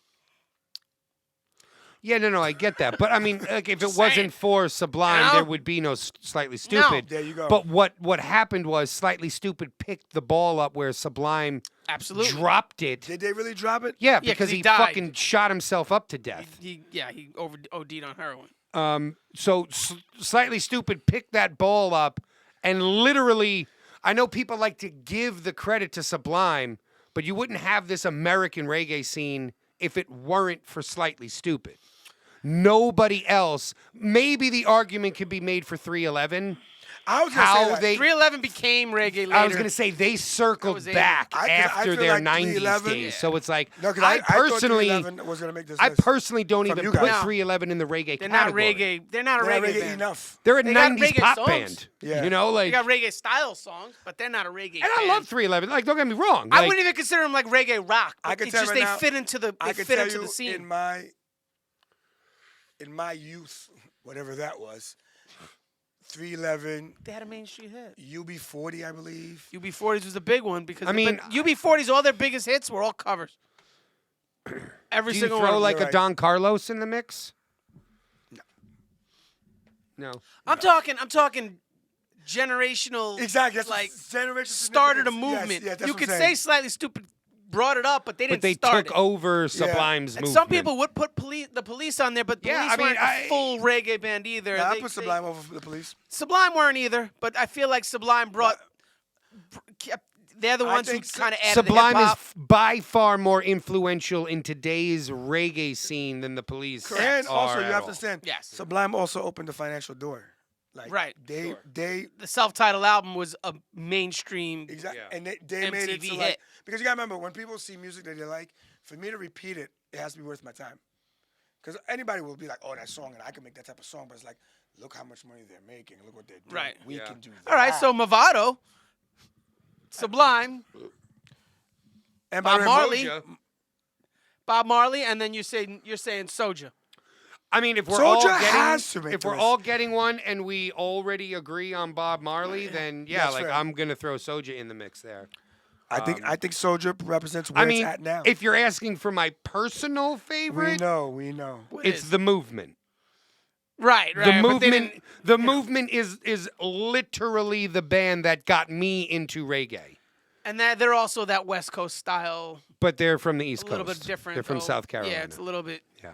C: Yeah, no, I get that. But I mean, like, if it
B: Just
C: wasn't
B: saying.
C: for Sublime,
B: You know?
C: there would be no Slightly Stupid.
A: There you go.
C: But what happened was Slightly Stupid picked the ball up where Sublime
B: Absolutely.
C: dropped it.
A: Did they really drop it?
C: Yeah,
B: 'cause
C: because
B: he
C: he
B: died.
C: fucking shot himself up to death.
B: He OD'd on heroin.
C: So Slightly Stupid picked that ball up and literally, I know people like to give the credit to Sublime, but you wouldn't have this American reggae scene if it weren't for Slightly Stupid. Nobody else. Maybe the argument could be made for 311.
A: I was gonna
C: How
A: say that.
C: they
B: 311 became reggae later.
C: I was going to say they circled
B: was 80.
C: back
A: I
C: after
A: feel
C: their
A: like
C: 90s
A: 311
C: days. So it's like,
A: No, because
C: I
A: thought
C: personally,
A: 311 was gonna make this
C: I
A: list.
C: personally don't
A: From
C: even
A: you
C: put
A: guys.
C: 311 in the reggae
B: They're not
C: category.
B: reggae. They're not a
A: They're not
B: reggae
A: reggae
B: band.
A: enough.
C: They're a
B: They got
C: 90s
B: reggae
C: pop
B: songs.
C: band.
A: Yeah.
C: You know,
B: They
C: like,
B: got reggae style songs, but they're not a reggae
C: and
B: band.
C: I love 311. Like, don't get me wrong.
B: I
C: Like,
B: wouldn't even consider them like reggae rock.
A: I
B: But
A: can
B: it's
A: tell
B: just
A: right
B: they
A: now,
B: fit into the
A: I
B: they
A: can
B: fit
A: tell
B: into
A: you
B: the scene.
A: in my youth, whatever that was, 311,
B: They had a Main Street hit.
A: UB40, I believe.
B: UB40s was a big one because
C: I mean,
B: but UB40s, all their biggest hits were all covers. Every
C: do you
B: single one.
C: throw
B: of them.
C: like a
A: right.
C: Don Carlos in the mix? No.
B: I'm talking generational.
A: Exactly. That's
B: like
A: generation
B: started a
A: significance.
B: movement.
A: Yes, that's
B: You
A: what
B: could
A: I'm
B: say
A: saying.
B: Slightly Stupid brought it up, but they didn't
C: But they
B: start
C: took
B: it.
C: over Sublime's
B: And
C: movement.
B: some people would put the police on there, but the
C: Yeah,
B: police
C: I mean,
B: weren't a full reggae band either.
A: Nah, I
B: They-
A: put
B: they-
A: Sublime over the Police.
B: Sublime weren't either, but I feel like Sublime they're the
A: I
B: ones who
A: think
B: kind of added
C: Sublime
B: the
C: is
B: hip-hop.
C: by far more influential in today's reggae scene than the Police.
A: And also,
C: are
A: you
C: at
A: have to
C: all.
A: understand,
B: Yes.
A: Sublime also opened the financial door. Like,
B: Right.
A: They
B: The self-titled album was a mainstream.
A: exactly,
C: Yeah.
A: and they made it
B: MTV
A: to like
B: hit.
A: because you gotta remember when people see music that they like, for me to repeat it, it has to be worth my time. Because anybody will be like, oh, that song, and I can make that type of song, but it's like, look how much money they're making, look what they're doing.
B: Right.
A: We
C: Yeah.
A: can do that.
B: All right, so Movado, Sublime,
A: and
B: Bob
A: by
B: Marley.
C: Soja.
B: Bob Marley, and then you're saying Soja.
C: I mean, if we're
A: Soja
C: all
A: has to
C: getting
A: make
C: if
A: the
C: we're
A: list.
C: all getting one and we already agree on Bob Marley, then yeah,
A: That's
C: like
A: fair.
C: I'm gonna throw Soja in the mix there.
A: I think Soja represents where
C: I mean,
A: it's at now.
C: if you're asking for my personal favorite,
A: we know.
C: it's the movement.
B: Right.
C: The
B: but they
C: movement,
B: didn't-
C: the movement is literally the band that got me into reggae.
B: and they're also that West Coast style,
C: But they're from the
B: a
C: East Coast.
B: little bit different.
C: They're from
B: though.
C: South Carolina.
B: Yeah, it's a little bit.
C: Yeah.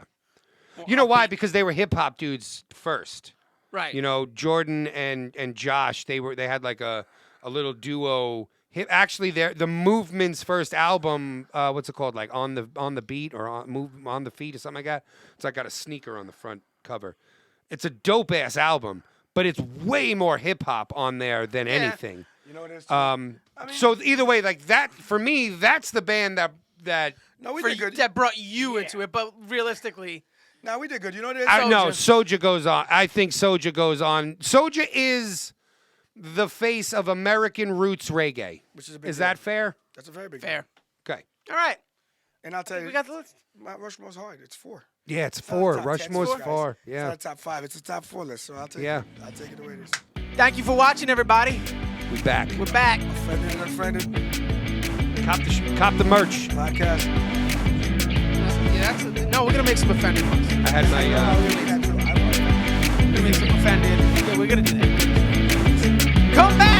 B: more
C: You know why?
B: upbeat.
C: Because they were hip hop dudes first.
B: Right.
C: You know, Jordan and Josh, they had like a little duo. Actually, the movement's first album, what's it called? Like on the beat or on the feet or something like that. It's like got a sneaker on the front cover. It's a dope ass album, but it's way more hip hop on there than anything.
A: You know what it is? too?
C: So either way, like that for me, that's the band that
A: No, we
B: For
A: did good.
B: that brought you into it, but realistically,
A: No, we did good. You know what it is?
C: I know Soja goes on. I think Soja goes on. Soja is the face of American roots reggae.
A: Which is a big
C: Is
A: deal.
C: that fair?
A: That's a very big
B: fair.
A: deal.
C: Okay.
B: All right,
A: And I'll tell you,
B: we got the list.
A: my Rushmore's hard. It's 4.
C: Yeah, it's
A: It's not
C: 4.
A: a top 10, it's
C: Rushmore's
A: 4, guys.
C: 4.
A: It's
C: Yeah.
A: not a top 5. It's a top 4 list. So I'll take
C: Yeah.
A: it. I'll take it the way it is.
B: Thank you for watching, everybody.
C: We back.
B: We're back.
A: Offended and Unfriended
C: Cop the merch.
A: podcast.
B: No, we're gonna make some offended ones.
C: I had my
B: We're gonna make some offended. Yeah, we're gonna do that. Come back.